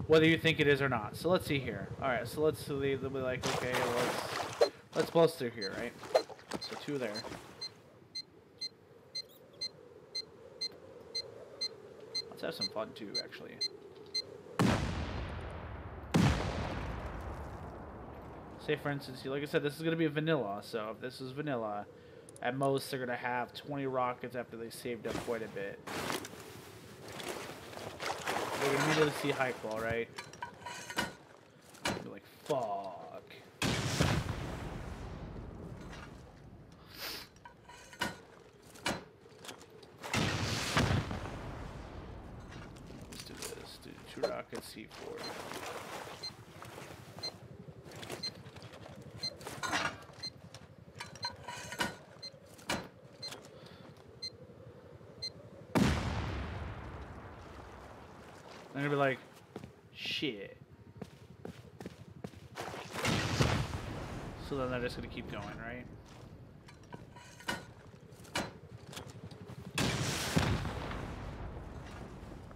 Whether you think it is or not. So let's see here. Alright, so let's see, they'll be like, okay, well, let's bust through here, right? So 2 there. Let's have some fun too, actually. Say for instance, like I said, this is going to be a vanilla, so if this is vanilla, at most they're going to have 20 rockets after they saved up quite a bit. They're going to immediately see high qual, right? They're like, fuck. Let's do this. Do 2 rocket C4. I'm gonna be like, shit. So then they're just gonna keep going, right?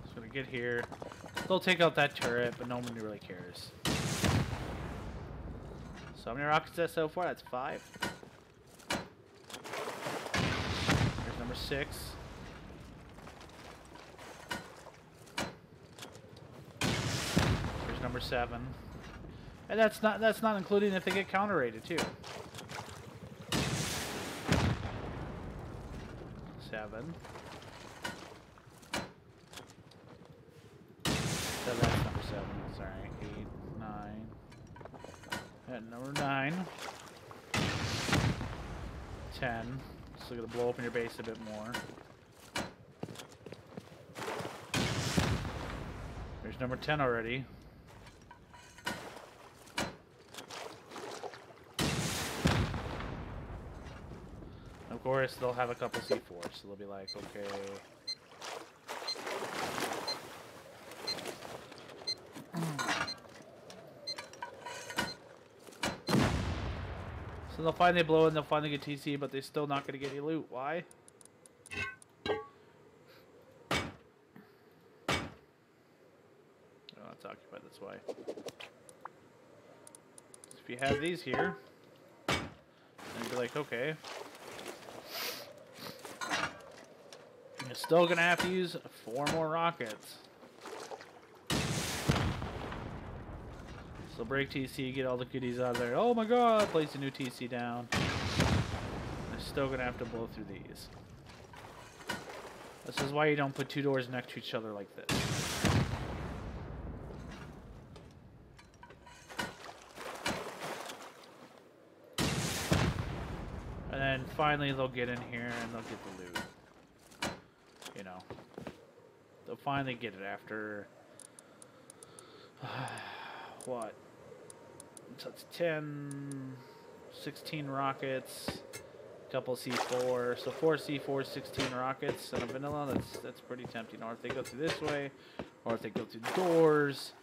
Just gonna get here. They'll take out that turret, but no one really cares. So how many rockets is that so far? That's 5. There's number 6. There's number 7. And that's not including if they get counter-rated too. 7. So that's number 7. Sorry, 8, 9. And number 9. 10. So gonna blow open your base a bit more. There's number 10 already. Of course, they'll have a couple C4s, so they'll be like, okay. So they'll finally blow and they'll finally get TC, but they're still not going to get any loot. Why? Oh, it's occupied, that's why. So if you have these here, then you'd be like, okay. You're still going to have to use 4 more rockets. So break TC, get all the goodies out of there. Oh my god, place a new TC down. They're still going to have to blow through these. This is why you don't put 2 doors next to each other like this. And then finally they'll get in here and they'll get the loot. You know, they'll finally get it after what? So it's 10, 16 rockets, a couple C4, so 4 C4, 16 rockets, and a vanilla. That's pretty tempting. Or if they go through this way, or if they go through doors.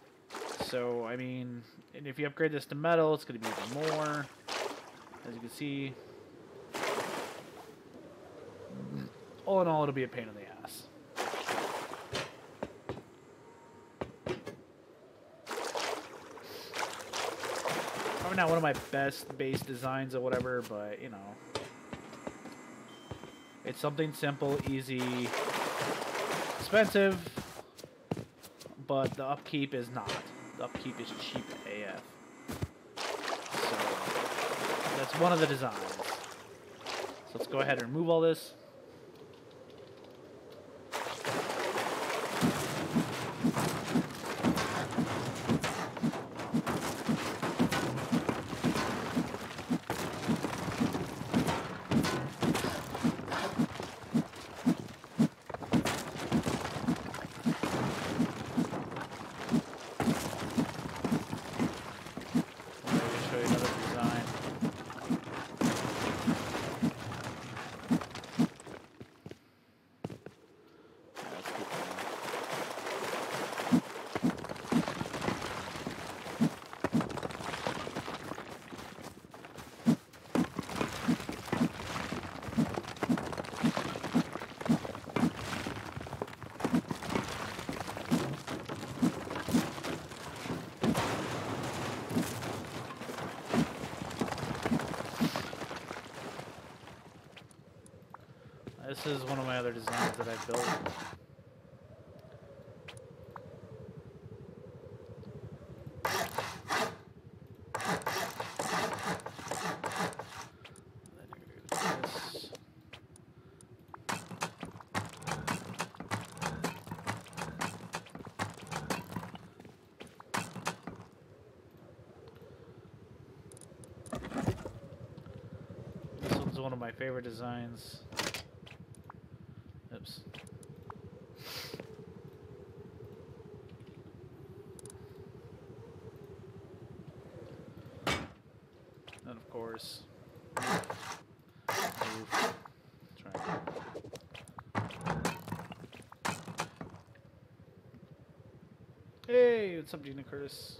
So I mean, and if you upgrade this to metal, it's going to be even more. As you can see, all in all, it'll be a pain in the ass. Probably not one of my best base designs or whatever, but you know, it's something simple, easy, expensive, but the upkeep is not. The upkeep is cheap AF. So that's one of the designs. So let's go ahead and remove all this. This is one of my other designs that I built. This one's one of my favorite designs. Oops. course. Roof. Triangle. Hey, what's up, Gina Curtis?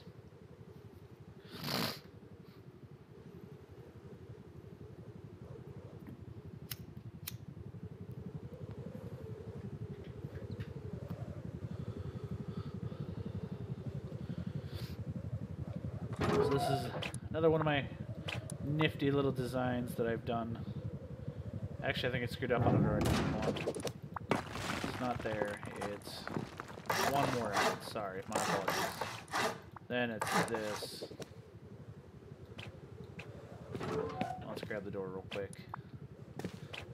So this is another one of my nifty little designs that I've done. Actually, I think it's screwed up on it already. It's not there. It's one more out. Sorry, my apologies. Then it's this. Let's grab the door real quick.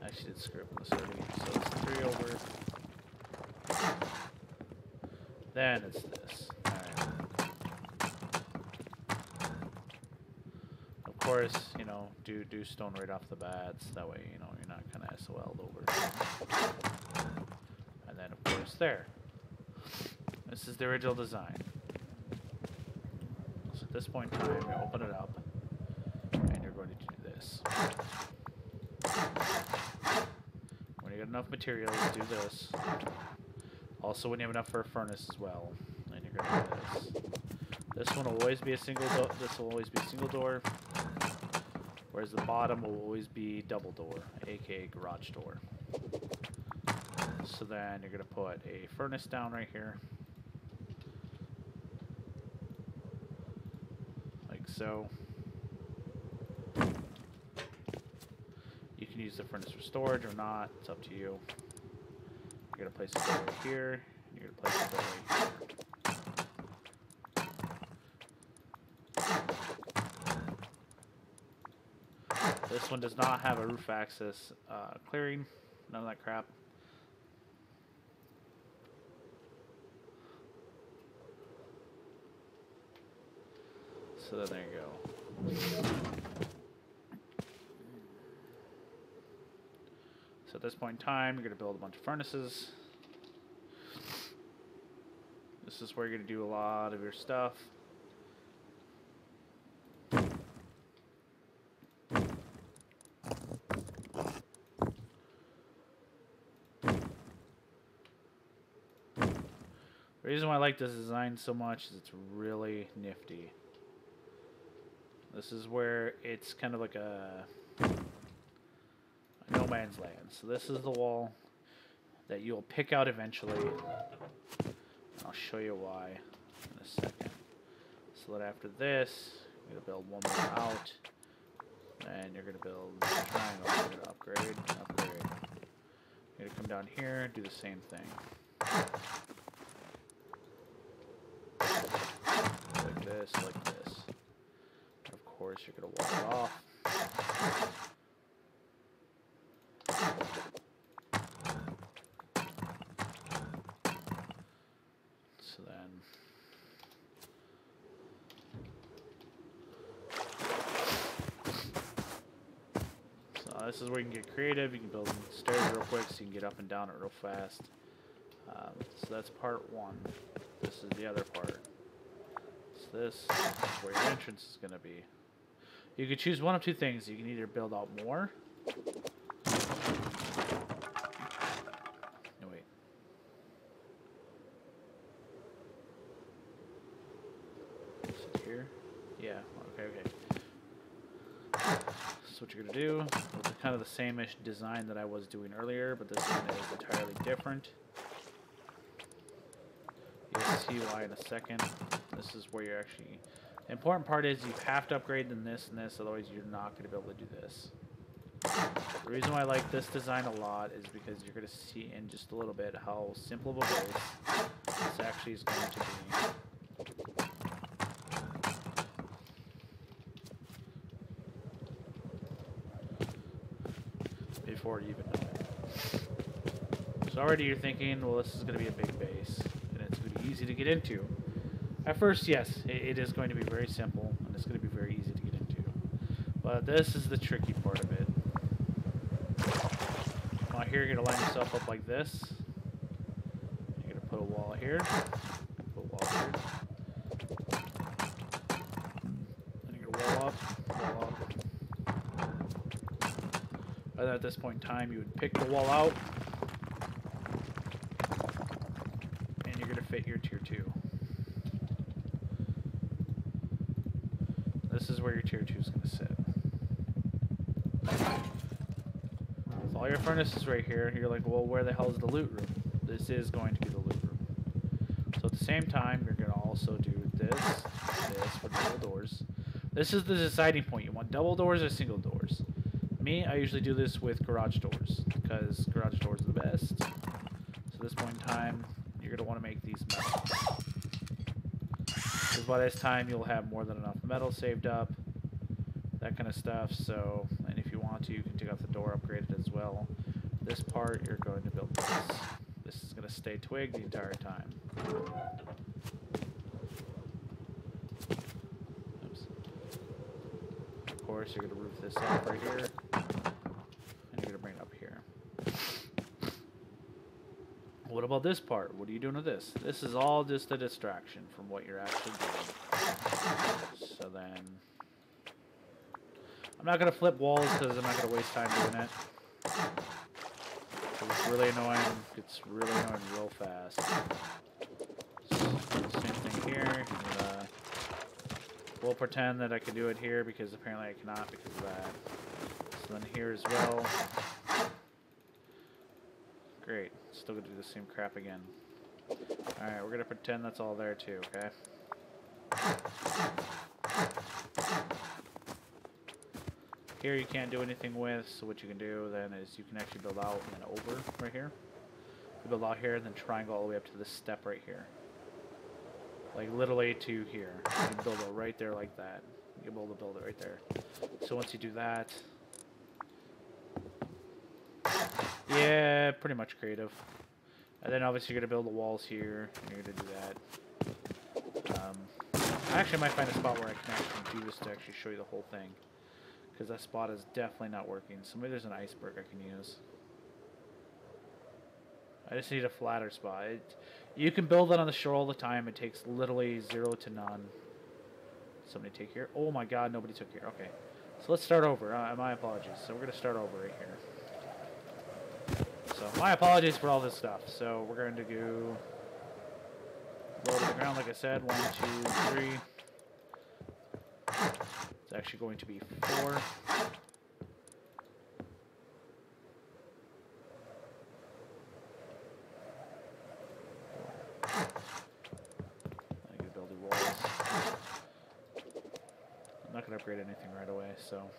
I actually did screw up this already. So it's 3 over. Then it's this. Alright. Of course, you know, do stone right off the bat. So that way, you know, you're not kind of SOL'd over. And then, of course, there. This is the original design. So at this point in time, you open it up, and you're going to do this. When you get enough materials, do this. Also, when you have enough for a furnace as well, then you're going to do this. This one will always be a single door. This will always be a single door, whereas the bottom will always be double door, aka garage door. So then you're going to put a furnace down right here. Like so. You can use the furnace for storage or not. It's up to you. You're going to place it right here. You're going to place it right here. This one does not have a roof access clearing. None of that crap. So then there you go. So at this point in time, you're going to build a bunch of furnaces. This is where you're going to do a lot of your stuff. The reason why I like this design so much is it's really nifty. This is where it's kind of like a no man's land. So this is the wall that you'll pick out eventually. I'll show you why in a second. So that after this, you're going to build one more out. And you're going to build a triangle. You're going to upgrade. You're going to come down here and do the same thing. Like this, like this. Of course, you're going to wall it off. So then, this is where you can get creative. You can build stairs real quick so you can get up and down it real fast. So that's part one. This is the other part. So this is where your entrance is going to be. You can choose one of two things. You can either build out more. No, wait. Is it here? Yeah, okay. So what you're going to do, it's kind of the same-ish design that I was doing earlier, but this one is entirely different. You'll see why in a second. This is where you're actually... The important part is you have to upgrade in this and this, otherwise you're not going to be able to do this. The reason why I like this design a lot is because you're going to see in just a little bit how simple of a base this actually is going to be. Before you even know it. So already you're thinking, well, this is going to be a big base, and it's going to be easy to get into. At first, yes, it is going to be very simple, and it's going to be very easy to get into. But this is the tricky part of it. Now here you're going to line yourself up like this. You're going to put a wall here. Put a wall here. Then you're going to wall up, And at this point in time, you would pick the wall out, and you're going to fit your tier 2. This is where your tier 2 is going to sit. So all your furnaces right here, you're like, well, where the hell is the loot room? This is going to be the loot room. So at the same time, you're going to also do this for double doors. This is the deciding point. You want double doors or single doors? Me, I usually do this with garage doors, because garage doors are the best. So at this point in time, you're going to want to make these metal. Because by this time, you'll have more than enough metal saved up, that kind of stuff. So, and if you want to, you can take out the door, upgrade it as well. This part, you're going to build this. This is going to stay twig the entire time. Oops. Of course, you're going to roof this up right here, and you're going to bring it up here. What about this part? What are you doing with this? This is all just a distraction from what you're actually doing. So then, I'm not going to flip walls because I'm not going to waste time doing it. It's really annoying. It's really annoying real fast. Same thing here. We'll pretend that I can do it here because apparently I cannot because of that. So then here as well. Great. Still gonna do the same crap again. Alright, we're gonna pretend that's all there too, okay? Here you can't do anything with, so what you can do then is you can actually build out and then over right here. You build out here and then triangle all the way up to this step right here. Like literally to here. You can build it right there like that. You'll be able to build it right there. So once you do that, yeah, pretty much creative. And then obviously you're going to build the walls here, and you're going to do that. I actually might find a spot where I can actually do this to actually show you the whole thing. Because that spot is definitely not working. So maybe there's an iceberg I can use. I just need a flatter spot. You can build that on the shore all the time. It takes literally 0 to none. Somebody take here. Oh my god, nobody took here. Okay. So let's start over. My apologies. So we're going to start over right here. So my apologies for all this stuff. So we're going to go low to the ground, like I said. 1, 2, 3. It's actually going to be 4. I can build the walls. I'm not going to upgrade anything right away, so.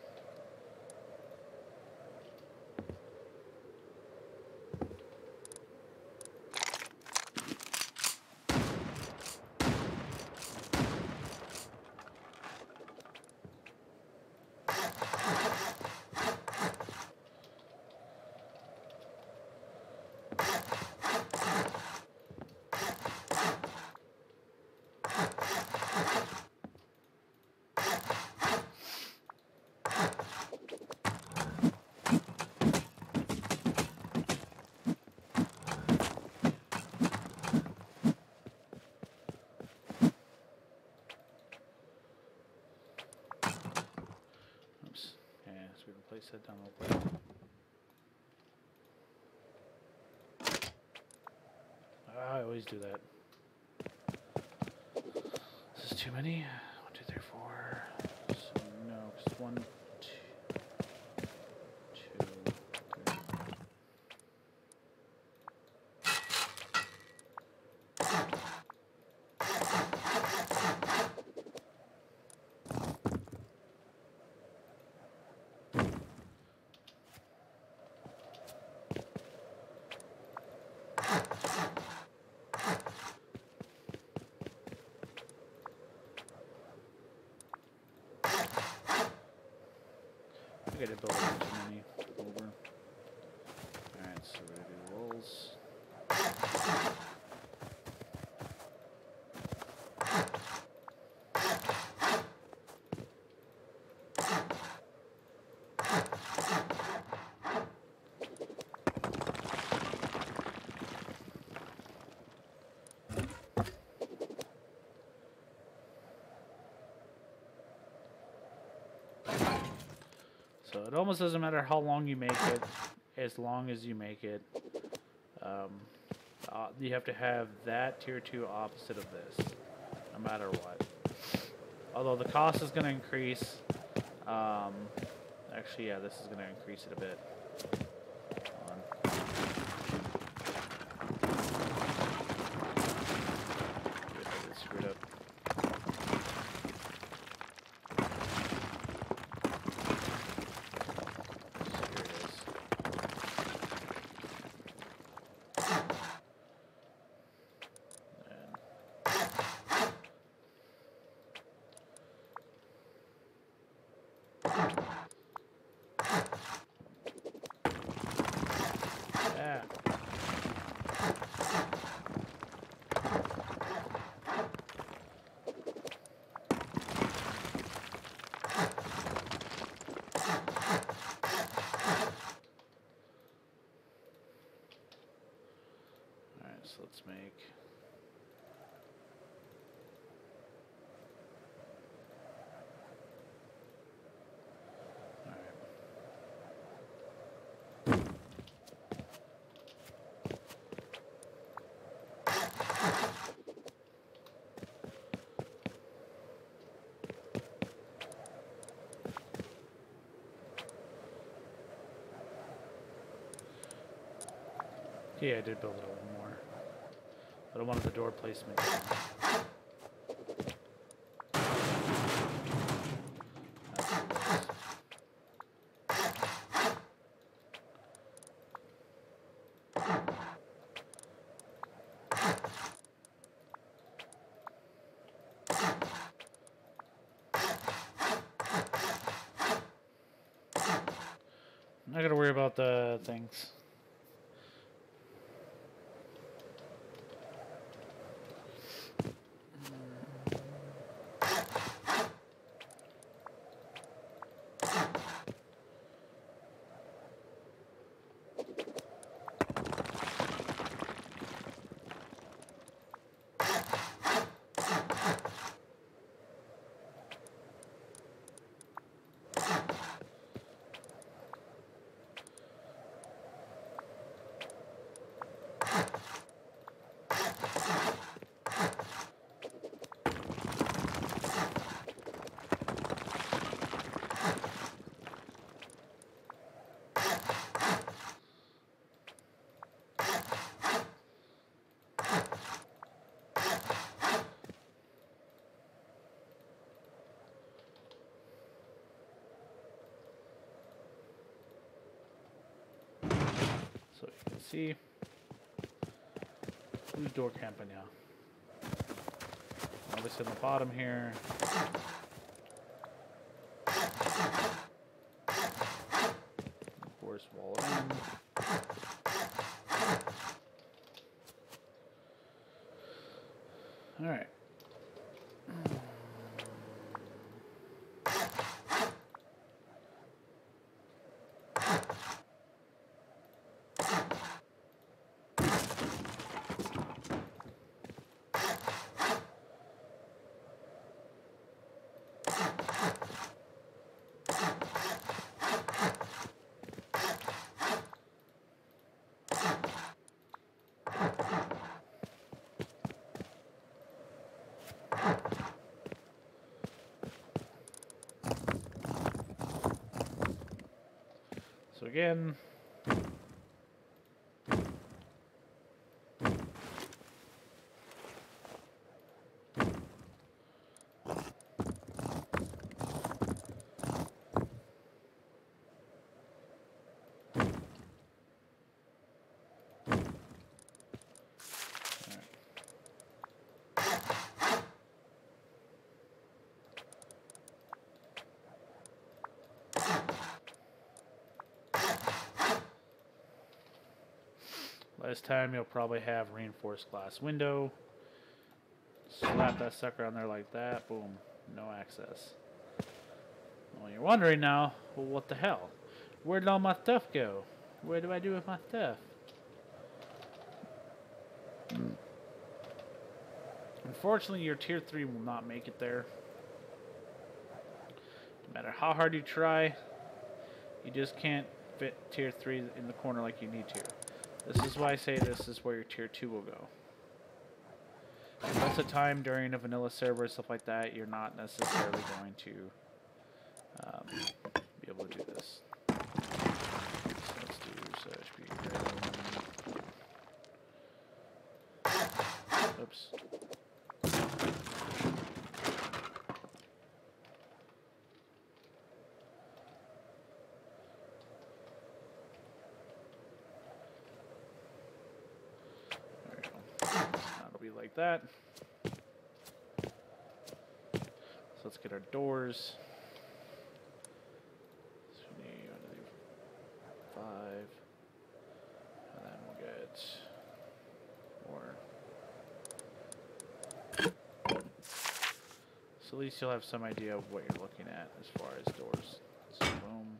Place that down real quick. I always do that. This is too many. 1, 2, 3, 4. So no, because 1, 2, 2, 3. I gotta build too many over. Alright, so we're gonna do rolls. So So it almost doesn't matter how long you make it, as long as you make it. You have to have that tier 2 opposite of this, no matter what. Although the cost is going to increase. Actually, yeah, this is going to increase it a bit. Screwed up. So let's make yeah, I did build it a little more. But I wanted the door placement. I'm not gonna worry about the things. So you can see who's door camping now. Obviously on the bottom here. Of course, wall it in. All right. So again, last time you'll probably have reinforced glass window. Slap that sucker on there like that. Boom. No access. Well, you're wondering now, well, what the hell? Where did all my stuff go? What do I do with my stuff? Unfortunately, your tier 3 will not make it there. No matter how hard you try, You just can't fit tier 3 in the corner like you need to. This is why I say this is where your tier 2 will go. And most of the time during a vanilla server, stuff like that, you're not necessarily going to be able to do this. So let's do search oops. Like that. So let's get our doors. So we need 5, and then we'll get more. So at least you'll have some idea of what you're looking at as far as doors. So boom.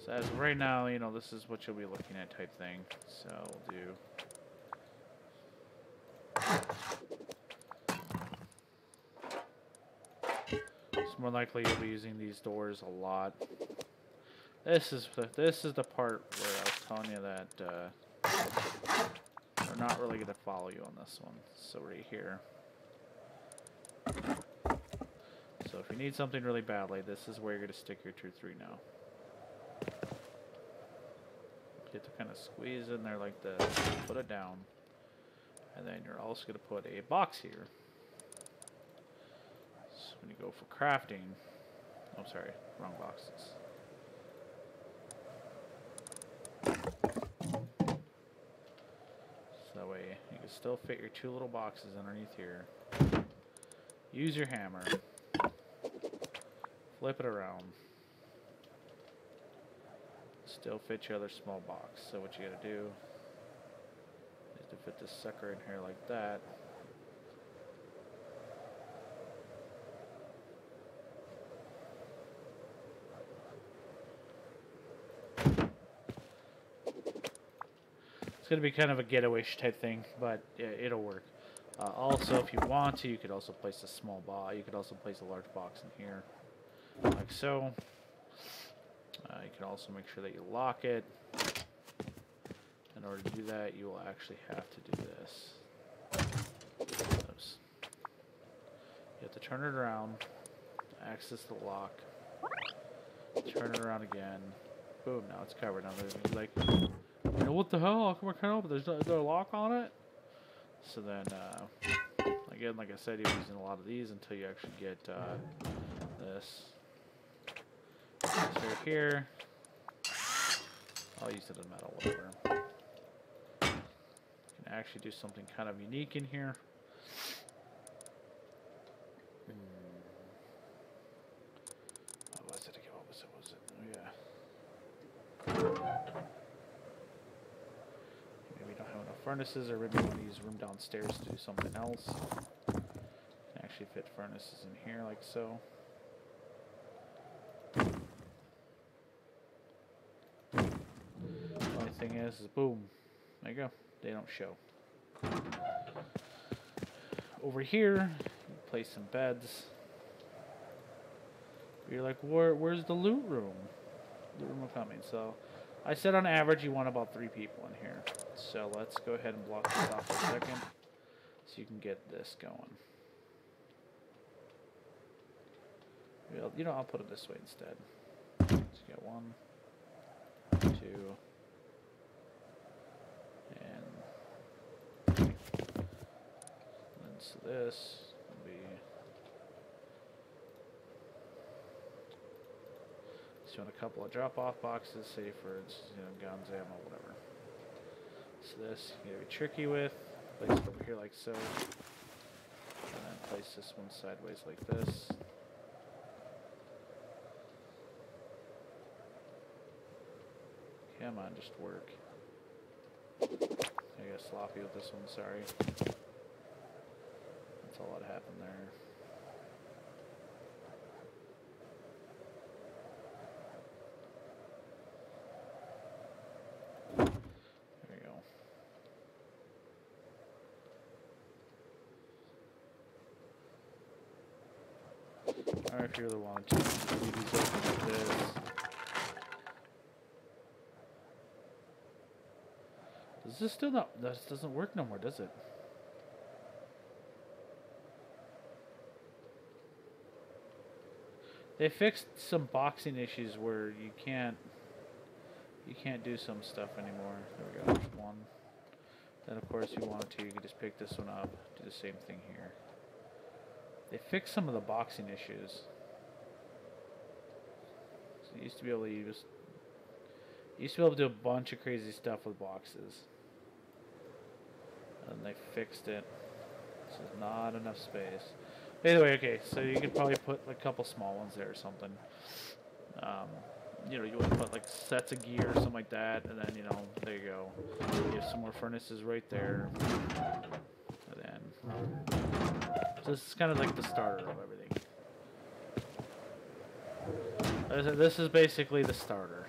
So as of right now, you know, this is what you'll be looking at type thing. So we'll do. It's more likely you'll be using these doors a lot. This is the part where I was telling you that they're not really going to follow you on this one. So right here. So if you need something really badly, this is where you're going to stick your tier 3 now. You have to kind of squeeze in there like this, put it down, and then you're also going to put a box here. So when you go for crafting, oh sorry, wrong boxes. So that way you can still fit your 2 little boxes underneath here. Use your hammer, flip it around. Still fit your other small box. So what you gotta do is to fit this sucker in here like that. It's gonna be kind of a getaway-ish type thing, but yeah, it'll work. Also, if you want to, you could also place a small box. You could also place a large box in here, like so. You can also make sure that you lock it. In order to do that, you will actually have to do this. Oops. You have to turn it around, access the lock, turn it around again. Boom, now it's covered. Now there's like, you know, what the hell? How come I can't open? There's no lock on it? So then, again, like I said, you're using a lot of these until you actually get this. Right here. I'll use it in metal, whatever. You can actually do something kind of unique in here. What was it again? What was it? Oh, yeah. Maybe we don't have enough furnaces, or maybe we want to use room downstairs to do something else. You can actually fit furnaces in here, like so. Thing is boom, there you go, they don't show. Over here you place some beds. You're like, where's the loot room? Loot room coming. So I said on average you want about 3 people in here, so let's go ahead and block this off for a second so you can get this going. Well, you know, I'll put it this way instead. Let's get 1, 2, so this will be, so you want a couple of drop-off boxes, say for, you know, guns, ammo, whatever. So this you gotta be tricky with. Place it over here like so, and then place this one sideways like this. Come on, just work. I got sloppy with this one, sorry. That's all that happened there. Or if you really want to, leave these open like this. Does this still not? This doesn't work no more, does it? They fixed some boxing issues where you can't do some stuff anymore. There we go. There's one. Then of course, if you wanted to, you could just pick this one up. Do the same thing here. They fixed some of the boxing issues. So you used to be able to use. You used to be able to do a bunch of crazy stuff with boxes. And they fixed it. So there's not enough space. Anyway, okay, so you could probably put like a couple small ones there or something. You know, you want to put like sets of gear or something like that, and then, you know, there you go. You have some more furnaces right there. And then, so this is kind of like the starter of everything. This is basically the starter.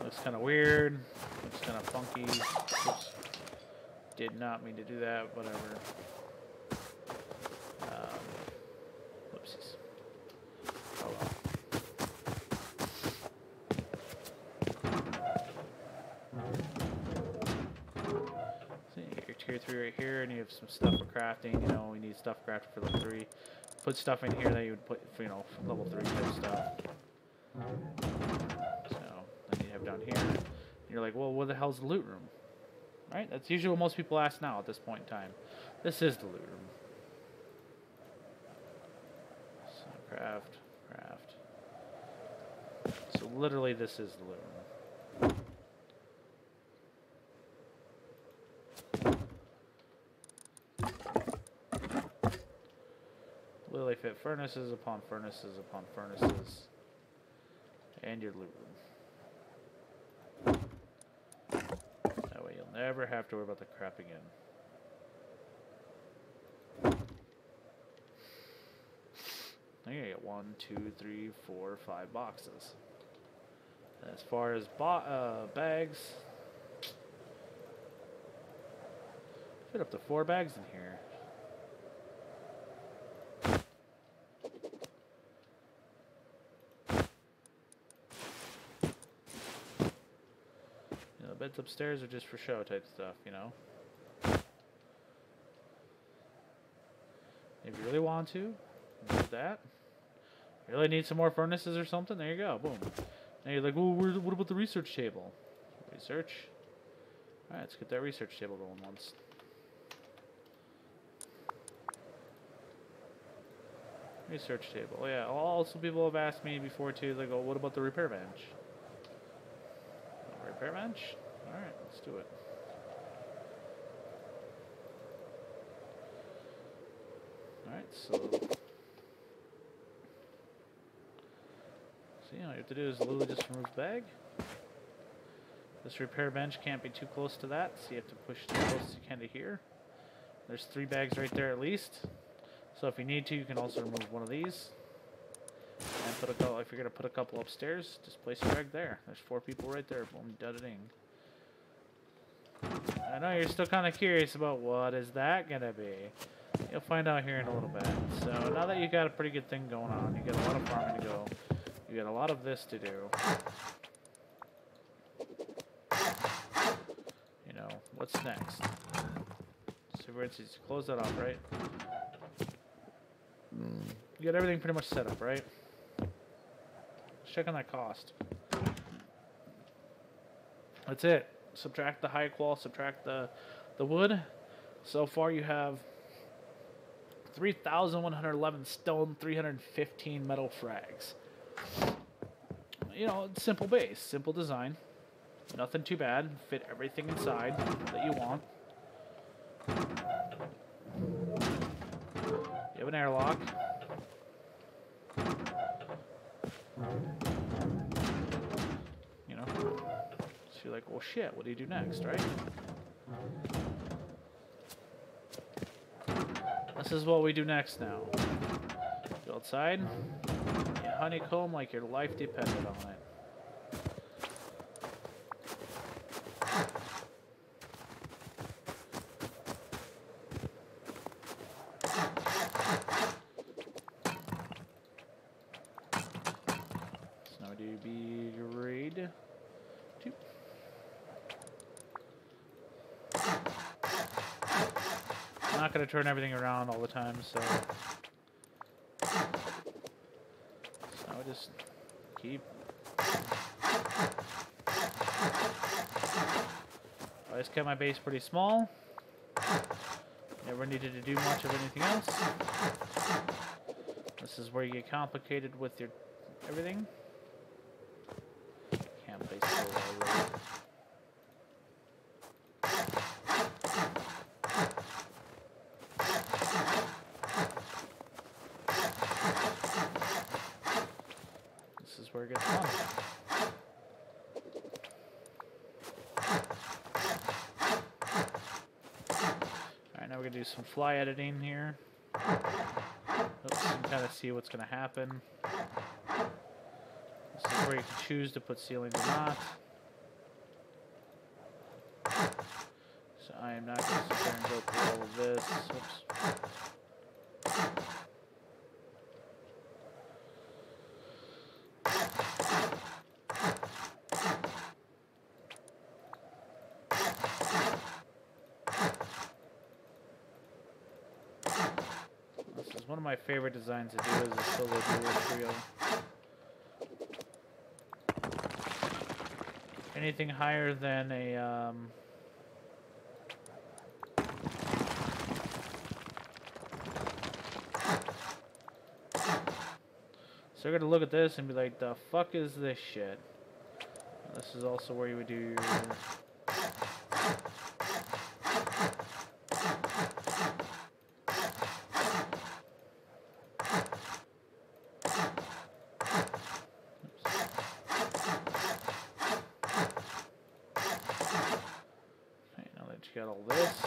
Looks kind of weird. Looks kind of funky. Oops. Did not mean to do that, whatever. Whoopsies. Oh well. So you get your tier 3 right here, and you have some stuff for crafting. You know, we need stuff crafted for level 3. Put stuff in here that you would put for, you know, for level 3 type stuff. So, then you have down here. And you're like, well, what the hell's the loot room? Right? That's usually what most people ask now at this point in time. This is the loot room. So craft. So literally this is the loot room. Literally fit furnaces upon furnaces upon furnaces. And your loot room. Never have to worry about the crap again. I get 1, 2, 3, 4, 5 boxes. And as far as bags, fit up to 4 bags in here. Beds upstairs are just for show type stuff, you know. If you really want to, do that. You really need some more furnaces or something? There you go, boom. Now you're like, well, what about the research table? Research? Alright, let's get that research table going once. Research table. Oh yeah, also people have asked me before too, they go, what about the repair bench? Repair bench? Alright, let's do it. Alright, so all you have to do is literally just remove bag. This repair bench can't be too close to that, so you have to push as close as you can to here. There's 3 bags right there at least. So if you need to, you can also remove one of these. And put a couple, if you're going to put a couple upstairs, just place your bag there. There's 4 people right there. Boom, da-da-ding. I know you're still kind of curious about what is that going to be. You'll find out here in a little bit. So now that you got a pretty good thing going on, you got a lot of farming to go. You got a lot of this to do. You know, what's next? So for instance, close that off, right? You got everything pretty much set up, right? Let's check on that cost. That's it. Subtract the high qual, subtract the wood. So far you have 3,111 stone, 315 metal frags. You know, simple base, simple design. Nothing too bad. Fit everything inside that you want. You have an airlock. You know, so you're like, well, shit, what do you do next, right? This is what we do next now. Go outside. You honeycomb like your life depended on it. not going to turn everything around all the time, so I would just keep. I just kept my base pretty small. Never needed to do much of anything else. This is where you get complicated with your everything. Can't play so well, really. This is where it gets fun. Alright, now we're going to do some fly editing here. Oops, you can kind of see what's going to happen. This is where you can choose to put ceilings or not. So I am not going to sit there and go through all of this. Oops. One of my favorite designs to do is a solo duo trio. Anything higher than a so you're gonna look at this and be like, the fuck is this shit? And this is also where you would do your got all this.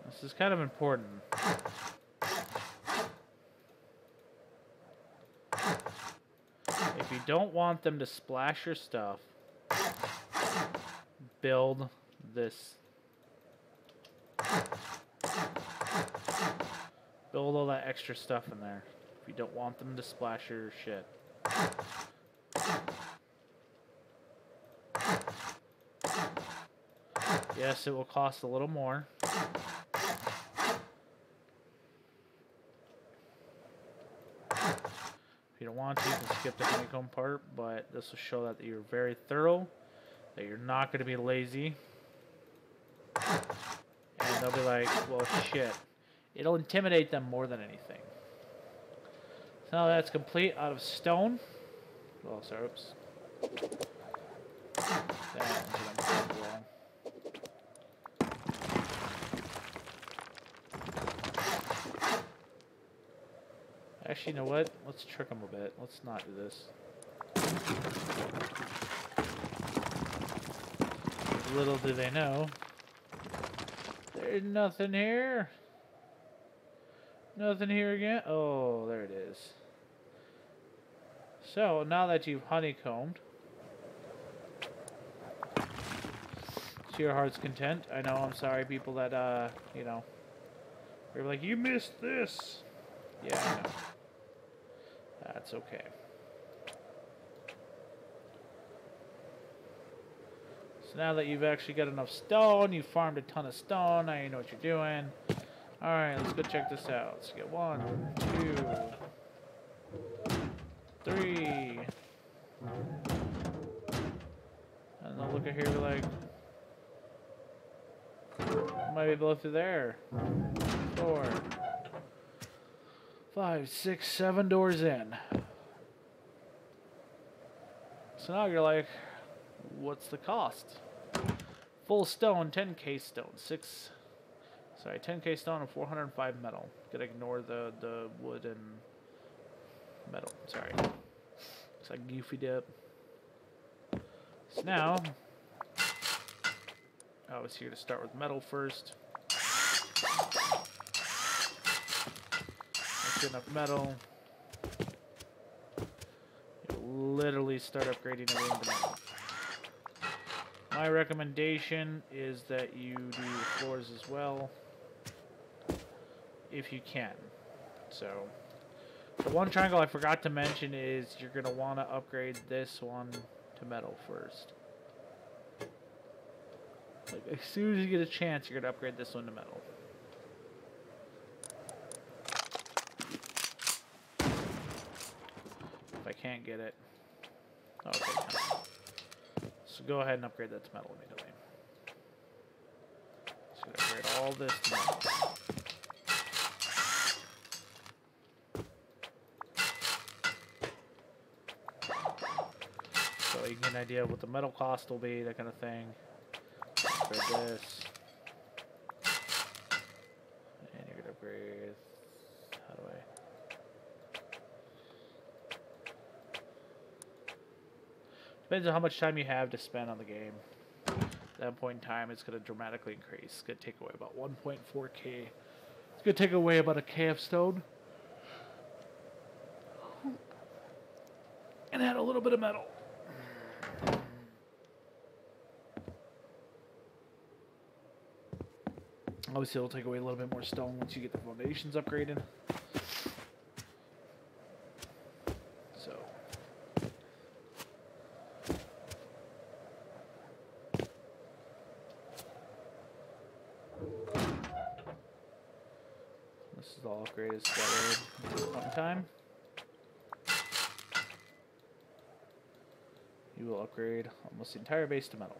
This is kind of important. If you don't want them to splash your stuff, build this. Build all that extra stuff in there. If you don't want them to splash your shit. Yes, it will cost a little more. If you don't want to, you can skip the honeycomb part, but this will show that you're very thorough, that you're not going to be lazy. And they'll be like, well, shit. It'll intimidate them more than anything. So now that's complete out of stone. Oh, sorry, oops. That one's gonna go wrong. Actually, you know what? Let's trick them a bit. Let's not do this. Little do they know, there's nothing here. Nothing here again. Oh, there it is. So, now that you've honeycombed to your heart's content, I know, I'm sorry, people that, you know, they're like, you missed this. Yeah, I know. That's okay. So now that you've actually got enough stone, you farmed a ton of stone, now you know what you're doing. Alright, let's go check this out. Let's get 1, 2, 3. And they'll look at here and be like, might be blow through there. 4, 5, 6, 7 doors in. So now you're like, what's the cost? Full stone, 10k stone, 10k stone and 405 metal. Gotta ignore the wood and metal. Sorry. Looks like goofy dip. So now Obviously, you're going to start with metal first. That's good enough metal. You'll literally start upgrading everything to metal. My recommendation is that you do the floors as well, if you can. So, the one triangle I forgot to mention is you're going to want to upgrade this one to metal first. Like, as soon as you get a chance, you're going to upgrade this one to metal. If I can't get it. Okay, so go ahead and upgrade that to metal immediately. So I'm going to upgrade all this to metal. So you can get an idea of what the metal cost will be, that kind of thing. Upgrade this. And you're going to upgrade... How do I... Depends on how much time you have to spend on the game. At that point in time, it's going to dramatically increase. It's going to take away about 1.4k. It's going to take away about a K of stone. And add a little bit of metal. Obviously, it'll take away a little bit more stone once you get the foundations upgraded. So. This is all upgraded together at one time. You will upgrade almost the entire base to metal.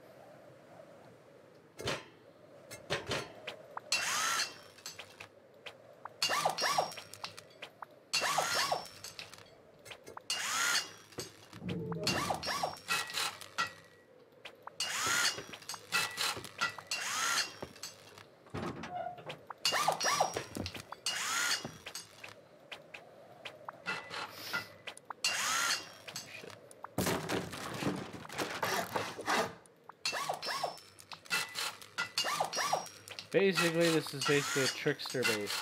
Basically, this is basically a trickster base.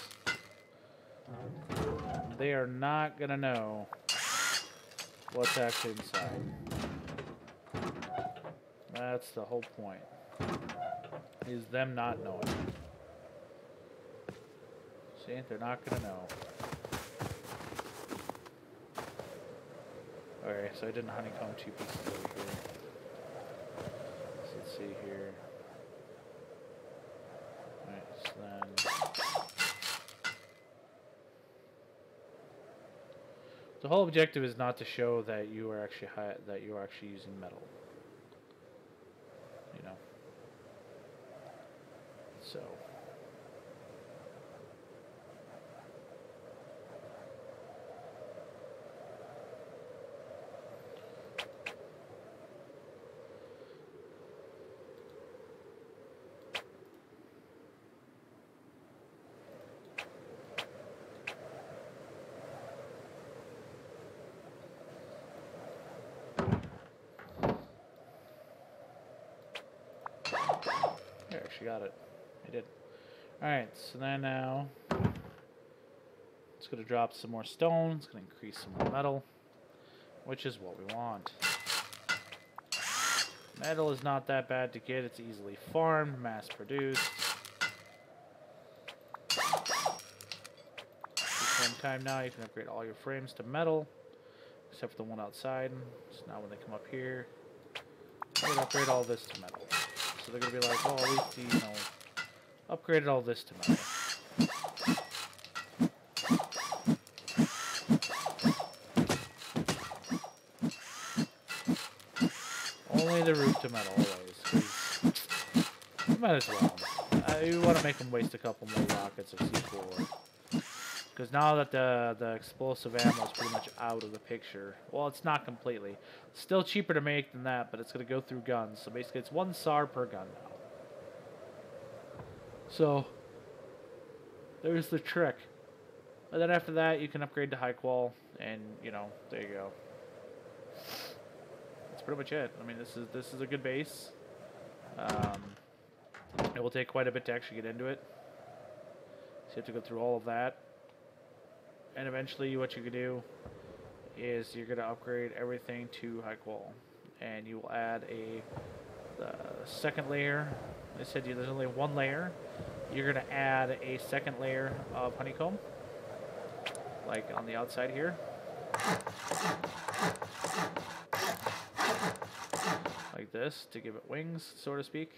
They are not gonna know what's actually inside. That's the whole point. Is them not knowing. See, they're not gonna know. Okay, so I didn't honeycomb two pieces over here. So let's see here. Then the whole objective is not to show that you are actually using metal. You know. So actually got it. I did. Alright, so then now it's going to drop some more stone. It's going to increase some more metal, which is what we want. Metal is not that bad to get. It's easily farmed, mass produced. At the same time now, you can upgrade all your frames to metal, except for the one outside. So now when they come up here, you can upgrade all this to metal. So they're going to be like, oh, at least, you know, upgraded all this to metal. Only the roof to metal, always. You might as well. You want to make them waste a couple more rockets of C4. Because now that the explosive ammo is pretty much out of the picture. Well, it's not completely. It's still cheaper to make than that, but it's going to go through guns. So basically, it's 1 SAR per gun now. So, there's the trick. And then after that, you can upgrade to high qual, and, you know, there you go. That's pretty much it. I mean, this is a good base. It will take quite a bit to actually get into it. So you have to go through all of that. And eventually what you can do is you're going to upgrade everything to high qual. And you will add the second layer. I said there's only one layer. You're going to add a second layer of honeycomb. Like on the outside here. Like this, to give it wings, so to speak.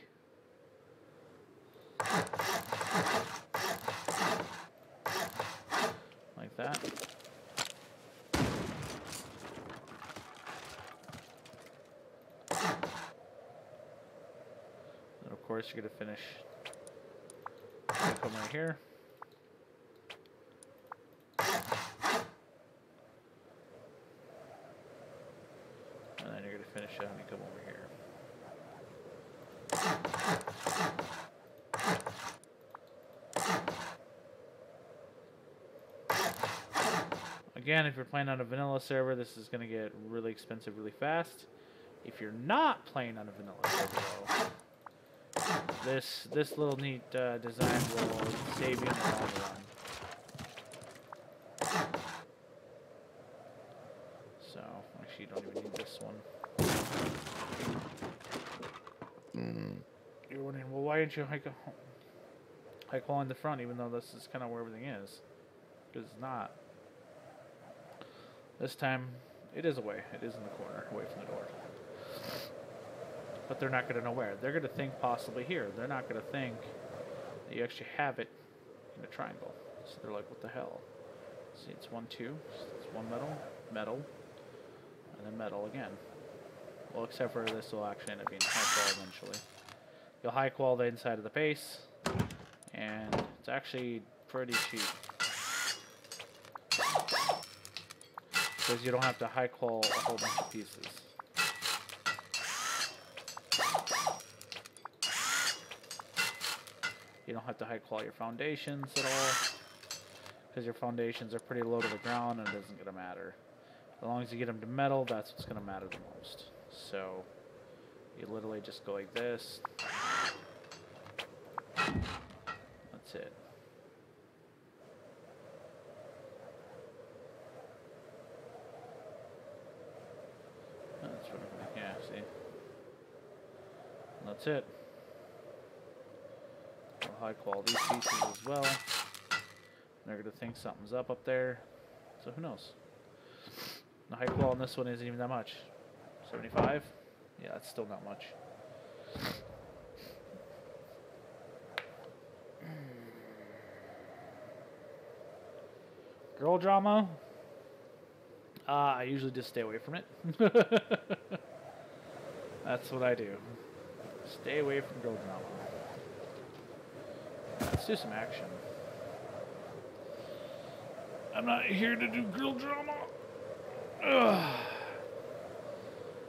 Like that. And of course you're going to finish honeycomb right here. And then you're going to finish the honeycomb over here. Again, if you're playing on a vanilla server, this is going to get really expensive really fast. If you're not playing on a vanilla server, though, this little neat design will save you in the long run. So, actually, you don't even need this one. You're wondering, well, why didn't you high qual in the front, even though this is kind of where everything is? Because it's not. This time, it is away. It is in the corner, away from the door. But they're not going to know where. They're going to think possibly here. They're not going to think that you actually have it in a triangle. So they're like, what the hell? See, it's 1, 2. So it's one metal, metal, and then metal again. Well, except for this will actually end up being high qual eventually. You'll high qual the inside of the base, and it's actually pretty cheap. Because you don't have to high qual a whole bunch of pieces. You don't have to high qual your foundations at all. Because your foundations are pretty low to the ground and it isn't going to matter. As long as you get them to metal, that's what's going to matter the most. So, you literally just go like this. That's it. That's what I'm, yeah, see? And that's it. We'll high qual these pieces as well. They're going to think something's up there. So who knows? The high qual on this one isn't even that much. 75? Yeah, that's still not much. Girl drama? I usually just stay away from it. That's what I do. Stay away from girl drama. Let's do some action. I'm not here to do girl drama. Ugh.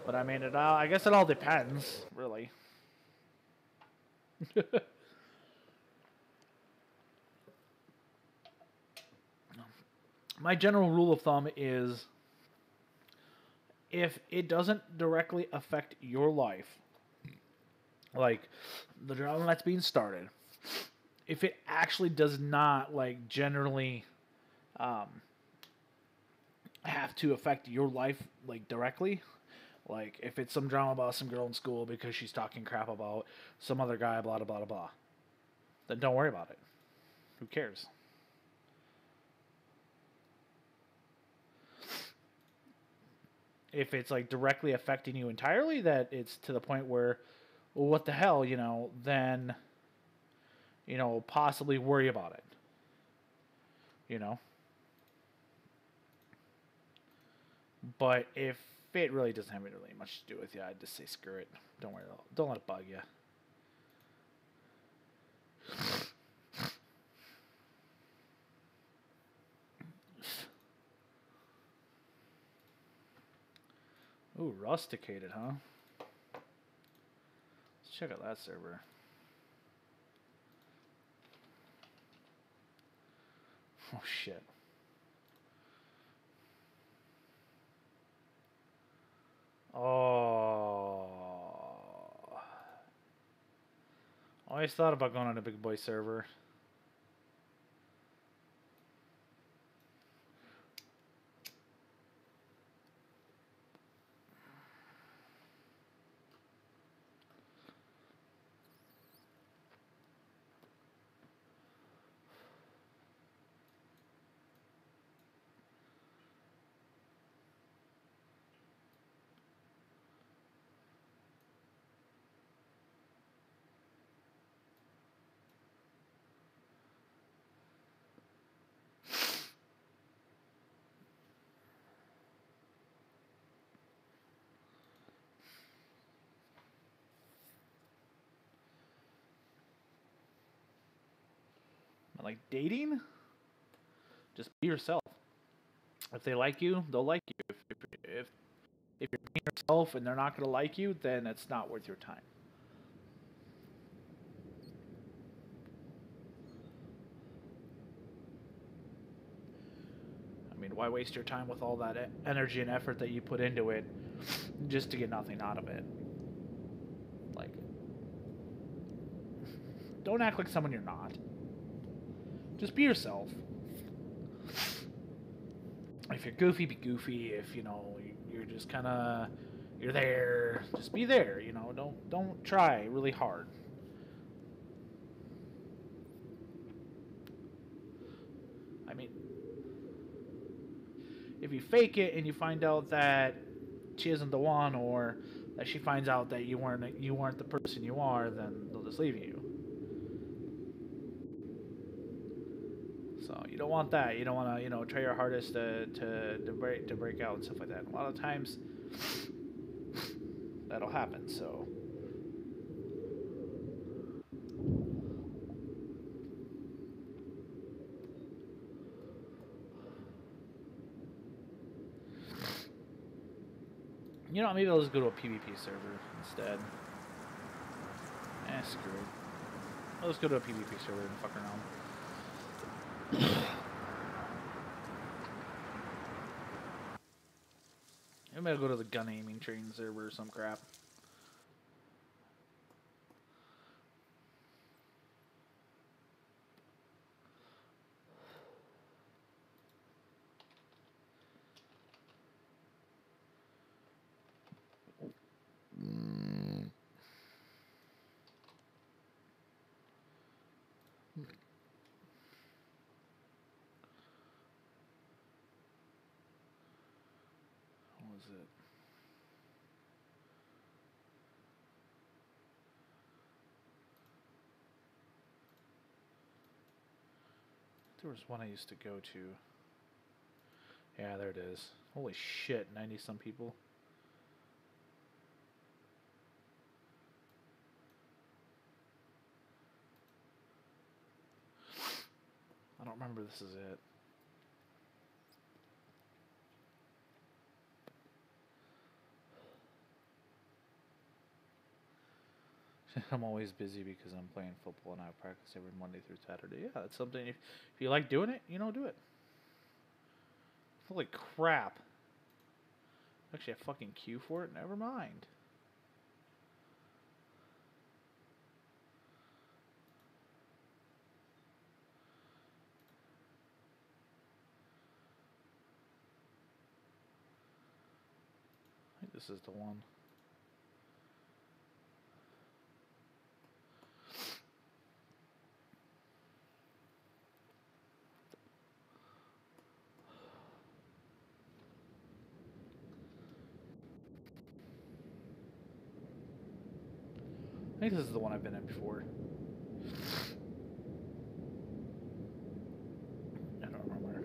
But I mean, I guess it all depends, really. My general rule of thumb is if it doesn't directly affect your life, like the drama that's being started, if it actually does not, like, generally have to affect your life, like, directly, like if it's some drama about some girl in school because she's talking crap about some other guy, blah, blah, blah, blah, then don't worry about it. Who cares? If it's like directly affecting you entirely, that it's to the point where, well, what the hell, you know, then, you know, possibly worry about it. You know? But if it really doesn't have really much to do with you, I'd just say screw it. Don't worry. Don't let it bug you. Ooh, rusticated, huh? Let's check out that server. Oh, shit. Oh, always thought about going on a big boy server. Like dating, just be yourself. If they like you, they'll like you. If you're being yourself and they're not going to like you, then it's not worth your time. I mean, why waste your time with all that energy and effort that you put into it just to get nothing out of it? Like, don't act like someone you're not. Just be yourself. If you're goofy, be goofy. If, you know, you're just kind of, you're there, just be there, you know. Don't try really hard. I mean, if you fake it and you find out that she isn't the one, or that she finds out that you weren't the person you are, then they'll just leave you. So you don't want that. You don't want to, you know, try your hardest to break out and stuff like that. A lot of times that'll happen. So you know, maybe I'll just go to a PvP server instead. Screw it. I'll just go to a PvP server and fuck around. I'm gonna go to the gun aiming training server or some crap. It? There was one I used to go to. Yeah, there it is. Holy shit, 90 some people. I don't remember this is it. I'm always busy because I'm playing football and I practice every Monday through Saturday. Yeah, that's something. If you like doing it, you know, do it. Holy crap. Actually, a fucking queue for it? Never mind. I think this is the one. I think this is the one I've been in before. I don't remember.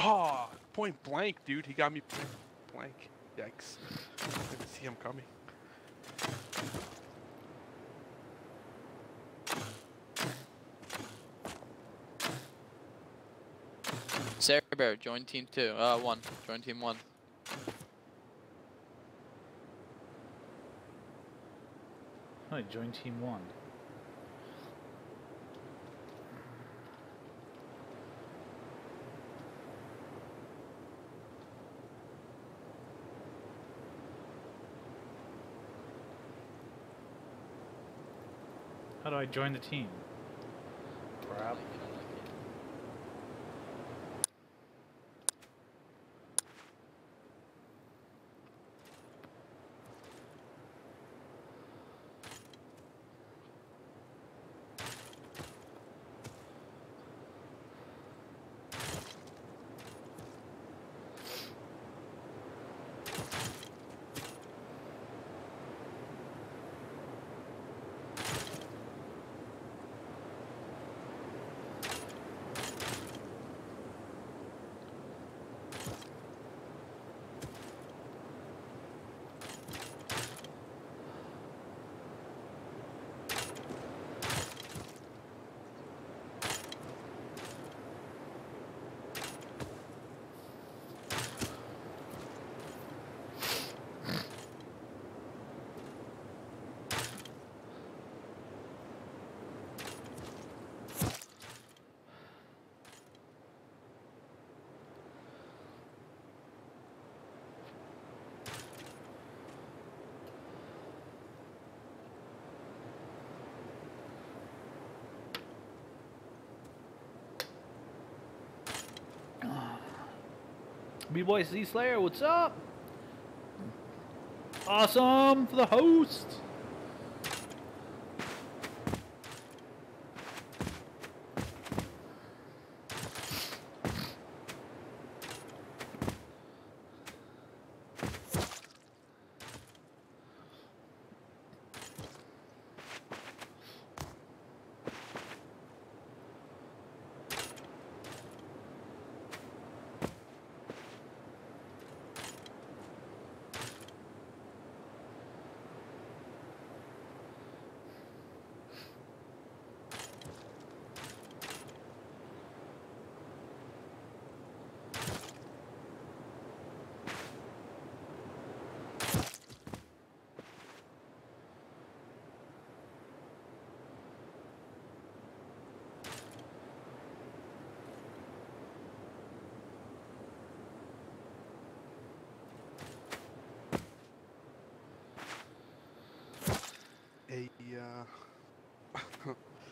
Oh, point blank, dude. He got me point blank. Yikes. Didn't see him coming. Sarah Bear, join team 2. 1. Join team 1. I joined team 1. How do I join the team? Crap. B-Boy C Slayer, what's up? Awesome for the host.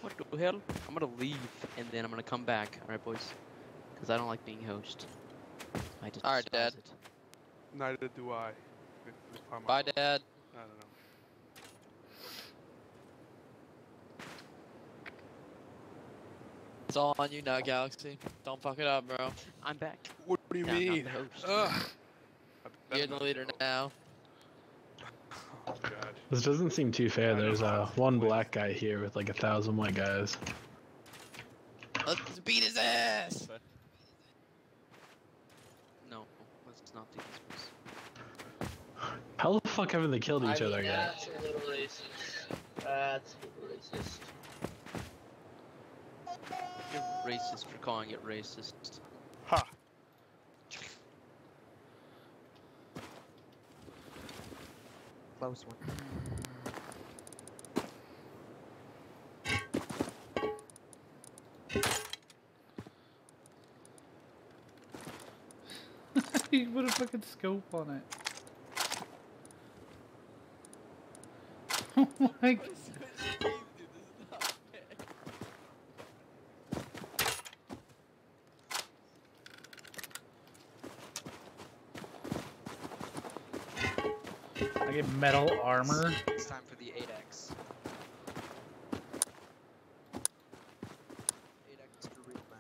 What the hell? I'm gonna leave and then I'm gonna come back, alright boys? Because I don't like being host. I just Alright, Dad. despise it. Neither do I. Bye, Dad. I don't know. It's all on you now, Galaxy. Don't fuck it up, bro. I'm back. What do you Yeah, I'm not mean? the host. Ugh. You're the leader now. Oh, God. This doesn't seem too fair. I don't There's know. one black guy here with like 1,000 white guys. Let's beat his ass! No, let's not do this. How the fuck haven't they killed each other yet? That's a little racist. That's a little racist. You're racist for calling it racist. Ha! Close one. You put a fucking scope on it. Oh my god. I get metal armor. It's time for the 8x. 8x to real men.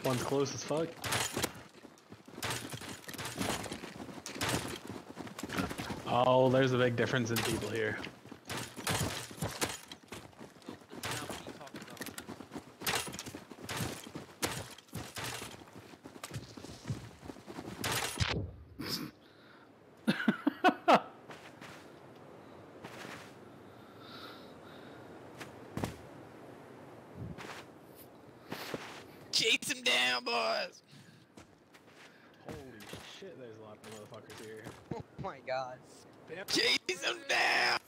One's close as fuck. Oh, there's a big difference in people here. Chase him down, boys! Holy shit, there's a lot of motherfuckers here. Oh my god. Chase him down!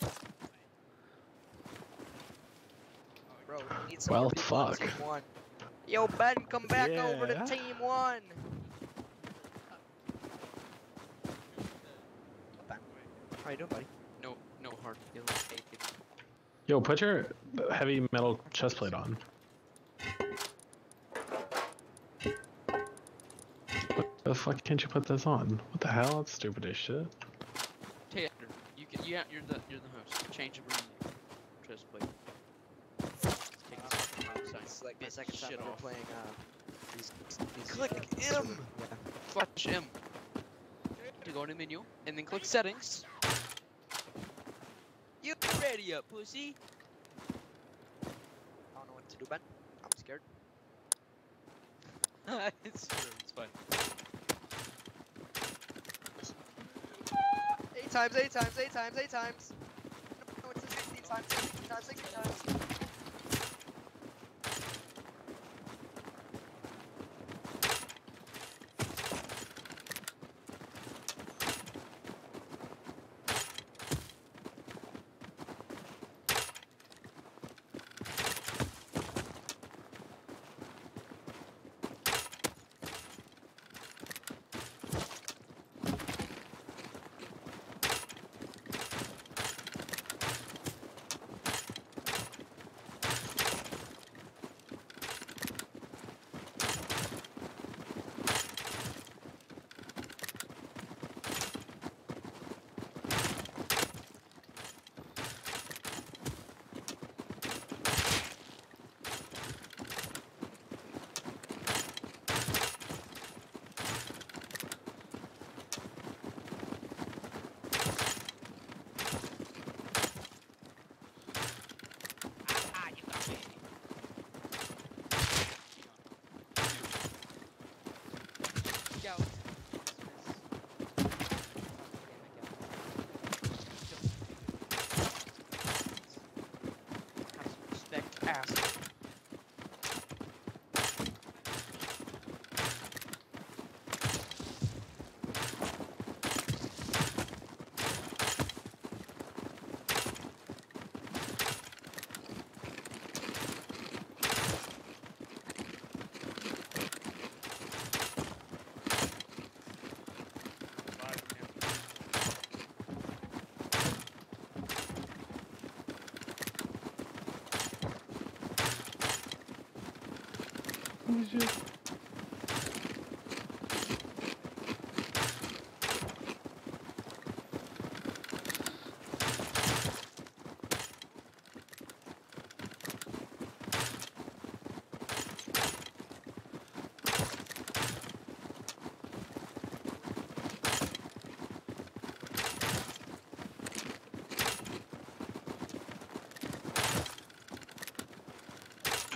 Bro, we need some Well, more people on fuck. team one. Yo, Ben, come back over to Yeah. team one. Ben, how you doing, buddy? No hard feelings. Yo, put your heavy metal chest plate on. What the fuck can't you put this on? What the hell? That's stupid as shit. Taylor, you're the host. Change the room. Chest plate. Take this fucking outside. It's like my Bit second time shit ever off. playing these Click yeah, M. Yeah. Flash M. To go to menu and then click settings. You ready up, pussy? I don't know what to do, Ben. I'm scared. it's fine. 8 times, 8 times, 8 times, 8 times. No, it's 16 times, 16 times, 16 times.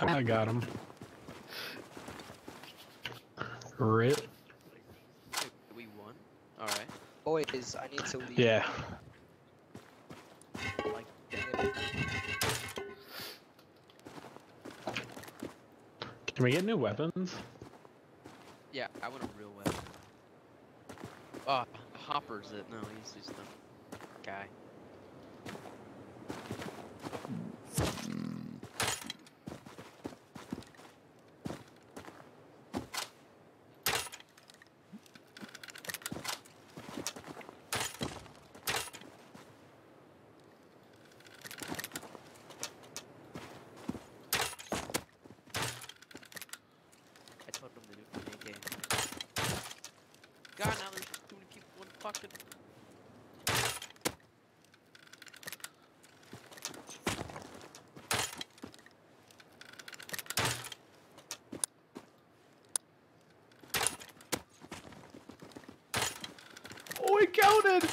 I got him. Rip. We won. All right. Boys, I need to leave. Yeah. Like, Can we get new weapons? yeah, I want a real weapon. Hopper's it. No, he's the guy. I told him to do it in the game. God, now there's too many people in fucking. I counted!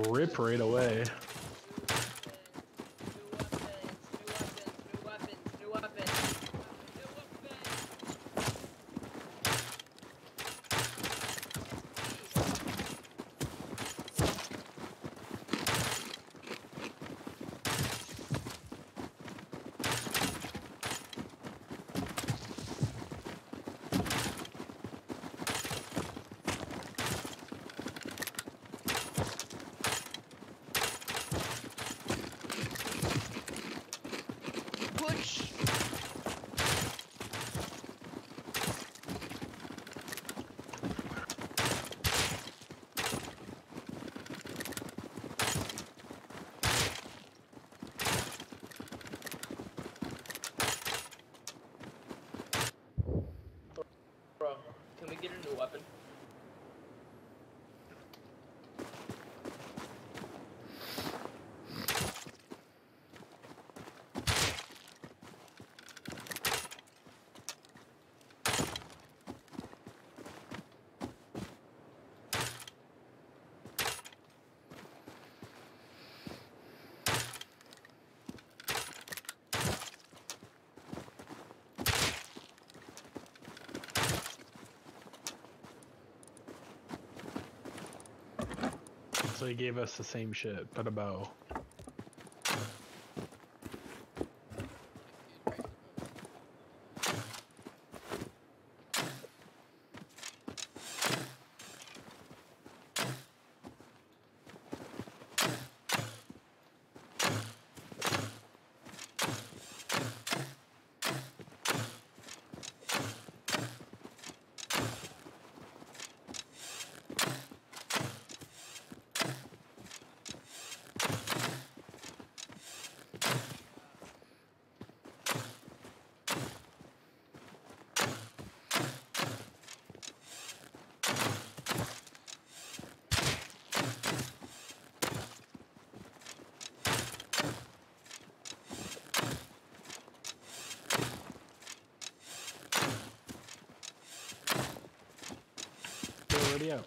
Rip right away. New weapons. Bro, can we get a new weapon? So he gave us the same shit, but a bow. They're already out.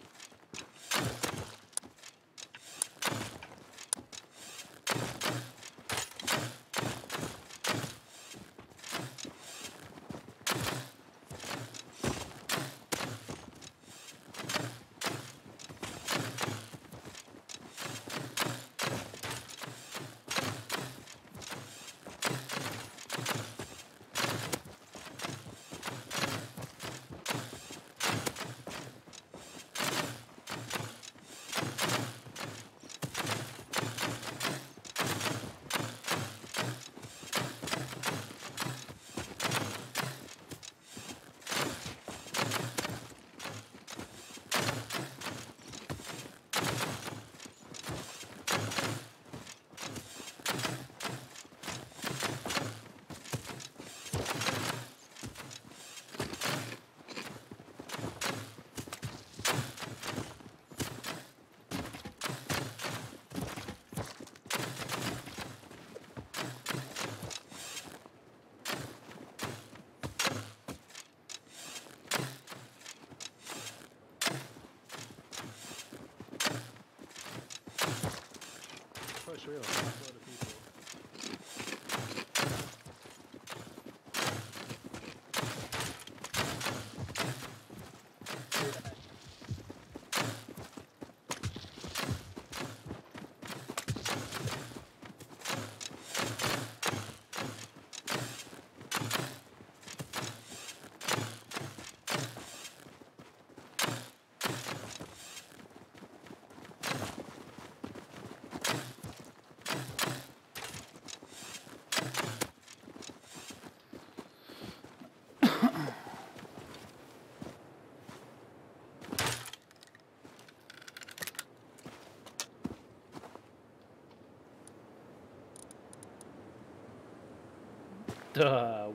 Push real. That's a lot of people.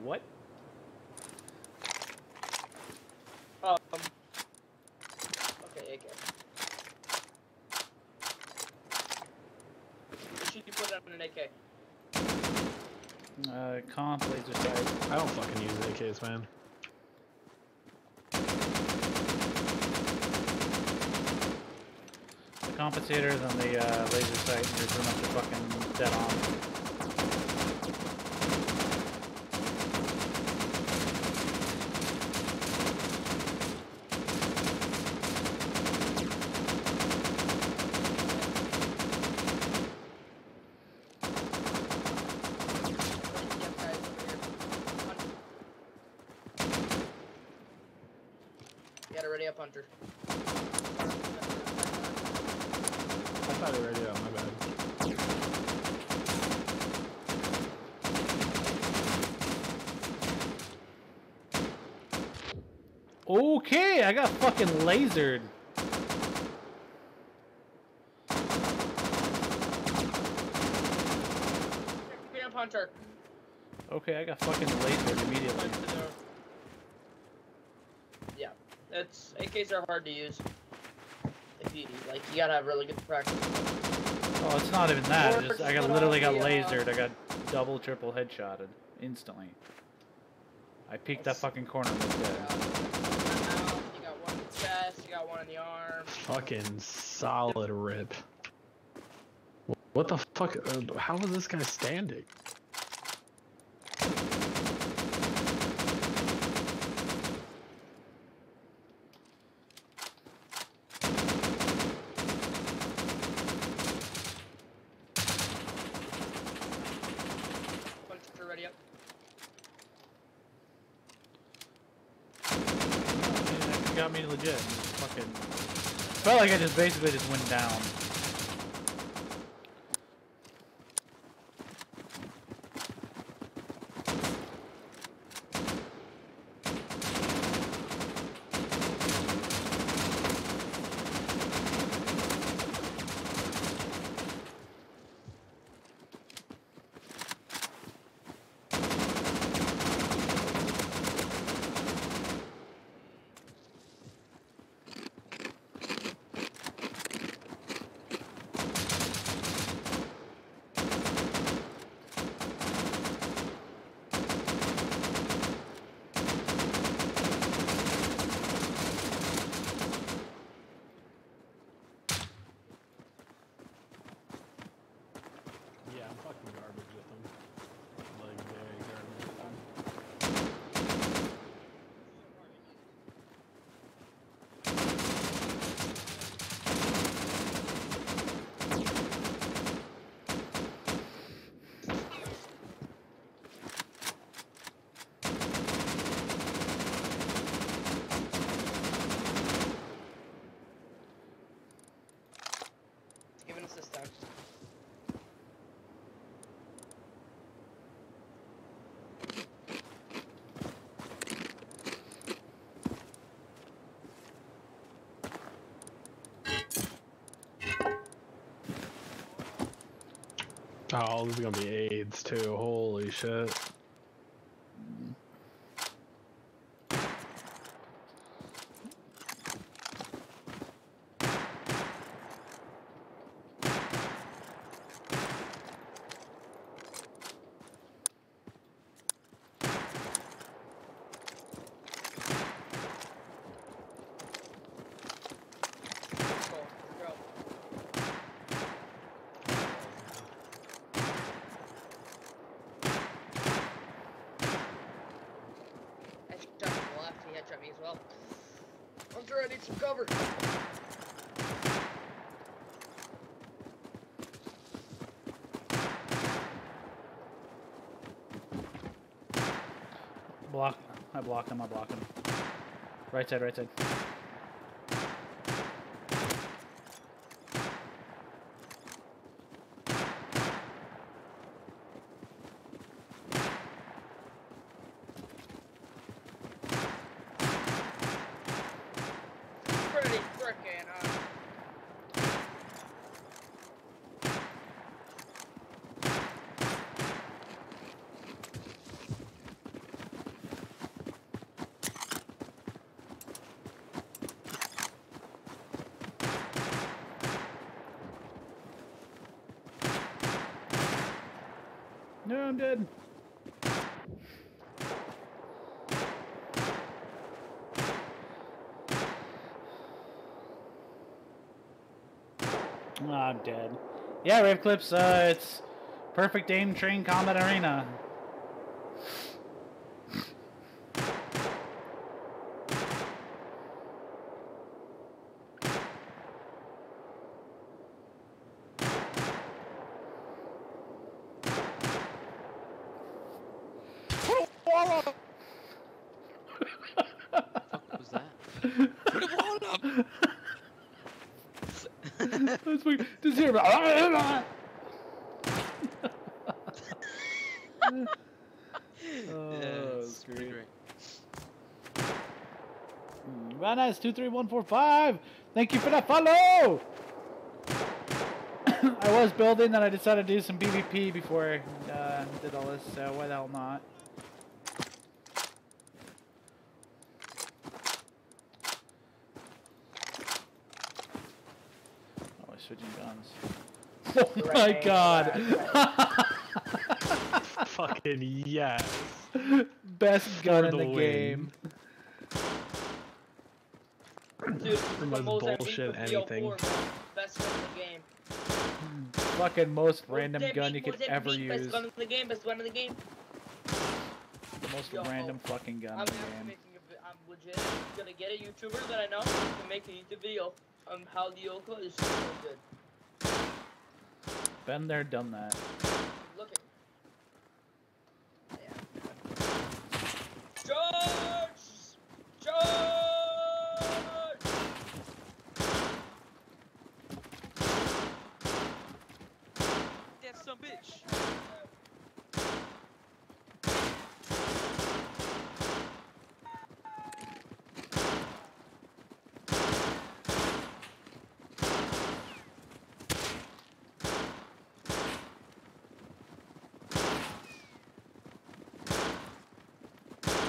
What? Okay, AK. What should you put on an AK? Comp, laser sight. I don't fucking use AKs, man. compensators on the laser sight, and you're pretty much fucking dead on. Ready up, Hunter. I thought it already up, my bad. Okay, I got fucking lasered. Ready up, Hunter. Okay, I got fucking lasered immediately. Yeah, it's AKs are hard to use. If you like, you gotta have really good practice. Oh, it's not even that. Or It's just, just I put literally got on the, lasered. I got double, triple headshotted instantly. I peeked that fucking corner and was dead. You got one in the chest, you got one in the arm. Fucking solid rip. What the fuck? How was this guy standing? Hunter, ready up. It got me legit. Fucking felt like I just basically just went down. Yeah, I'm fucking garbage with him. Like, very garbage with him. Give an assist time. Oh, this is gonna be AIDS too. Holy shit. Go, go. I shot him to the left, he headshot me as well. Hunter, I need some cover. Block. I block him. I block him. Right side. Right side. Pretty frickin' No, I'm dead. Oh, I'm dead. Yeah, Rave Clips, it's perfect aim train combat arena. What was that? That's weird. Just hear about. It's pretty great. Vanas 23145. Thank you for that follow. I was building, and I decided to do some PvP before I did all this. So why the hell not? Oh, we're switching guns. Oh my god! Fucking yes. Best gun For in the the game. Dude, this is The the most most bullshit MVP anything. 04, bro. Best gun in the game. Fucking most random Most gun you MVP, could most ever MVP, use. Best gun in the game, best gun in the game. The most Yo, random fucking gun I'm in the actually game. making I'm legit gonna get a YouTuber that I know to make a YouTube video on how the Yoko is so good. Been there, done that. Look at George! George! That's some bitch.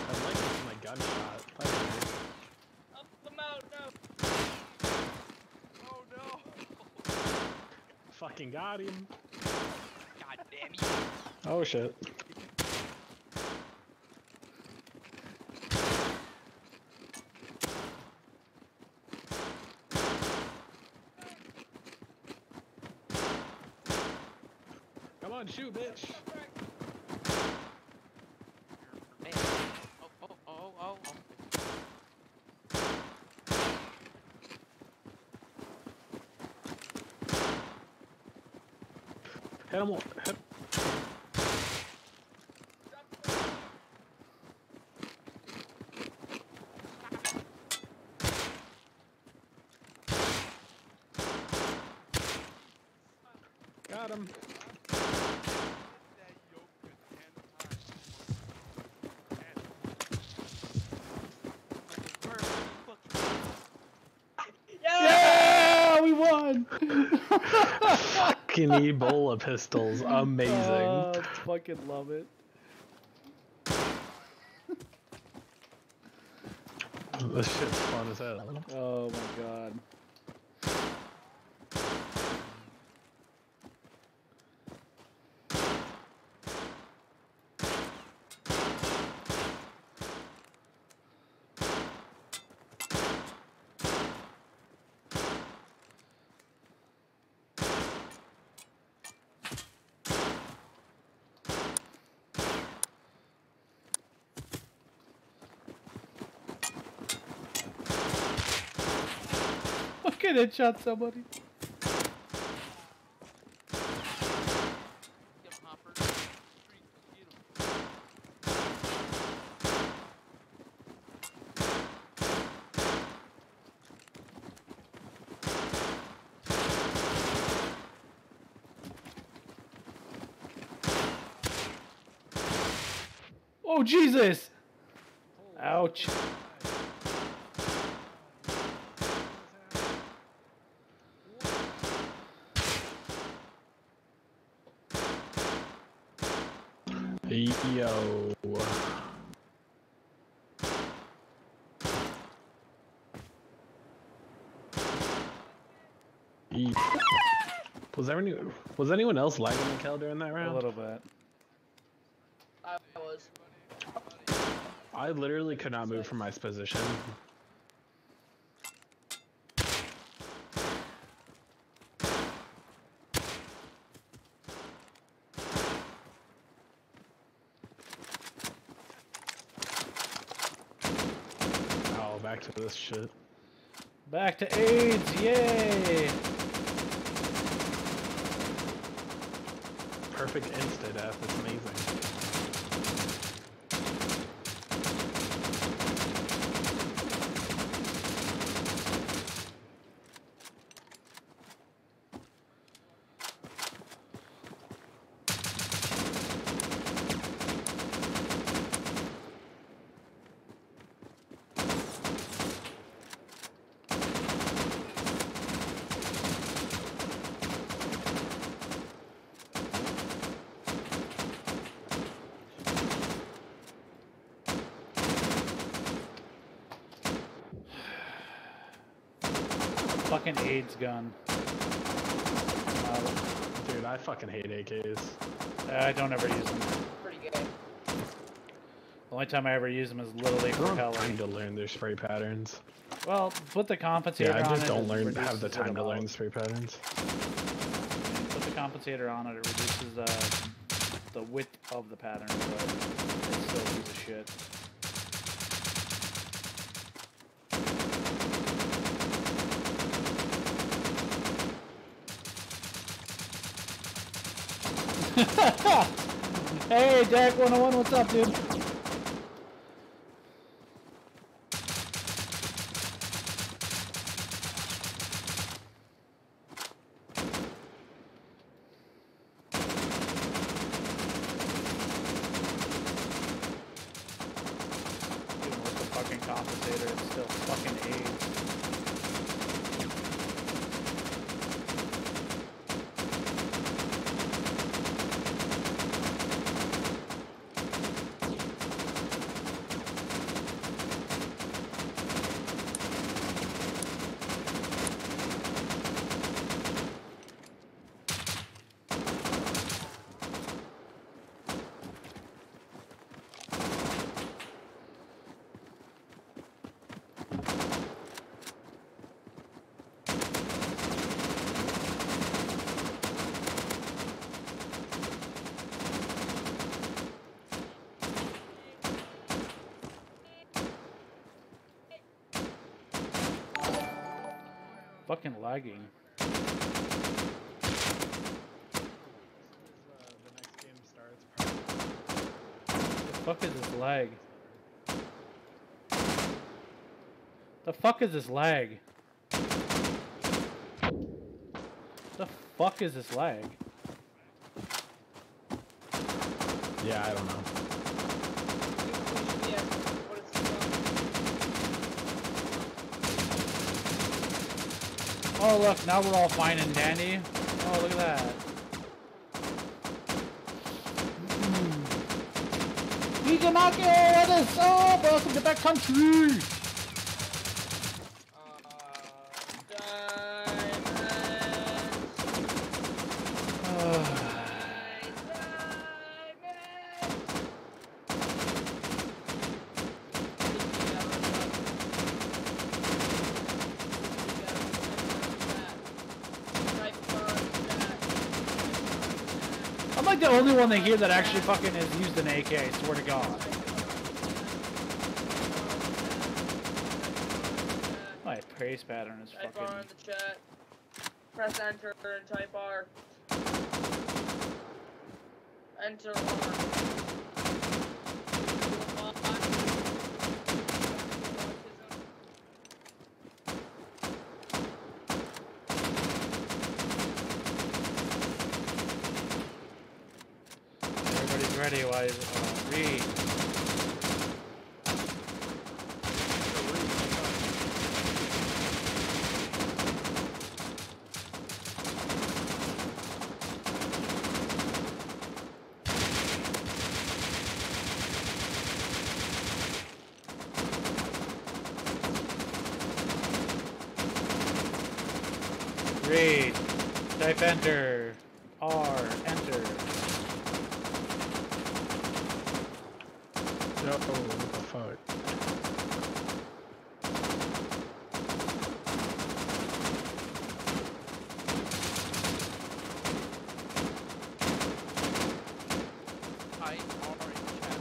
I'm liking my gunshot. Up them out now! Oh no! Fucking got him. God damn you. Oh shit. Come on, shoot, bitch. Man. Oh. Hit him. Hit. Got him. That yoke at 10 times. Yeah, we won! Fucking Ebola pistols. Amazing. Fucking love it. This shit's fun as hell. Oh my god. Fucking headshot somebody. Get him, Hopper. Get him. Oh Jesus! Ouch. Yo. Was anyone else lagging the kill during that A round? little bit. I was. I literally could not move from my position. to this shit. Back to AIDS, yay! Perfect insta-death, it's amazing. Fucking AIDS gun. Dude, I fucking hate AKs. I don't ever use them. Pretty good. The only time I ever use them is literally I for don't hell. have time to learn their spray patterns. Well, put the compensator Yeah, I on just it, don't it have reduces the it time to about- learn spray patterns. Put the compensator on it, it reduces the width of the pattern, but it's still a piece of shit. Hey, Jack 101, what's up, dude? Even with the fucking compensator, it's still fucking AIDS. Fucking lagging. The next game starts. The fuck is this lag? The fuck is this lag? The fuck is this lag? Yeah, I don't know. Yeah, what is it Oh look, now we're all fine and dandy. Oh look at that. Ijanake, what is up? Welcome to that country. I'm like the only one that here that actually fucking has used an AK, I swear to God. My praise pattern is Type R in fucking... the chat. Press enter and type R. Enter Everybody's ready, why is it... read. Read. Type enter. R. Enter. No, what the fuck? Type R in chat.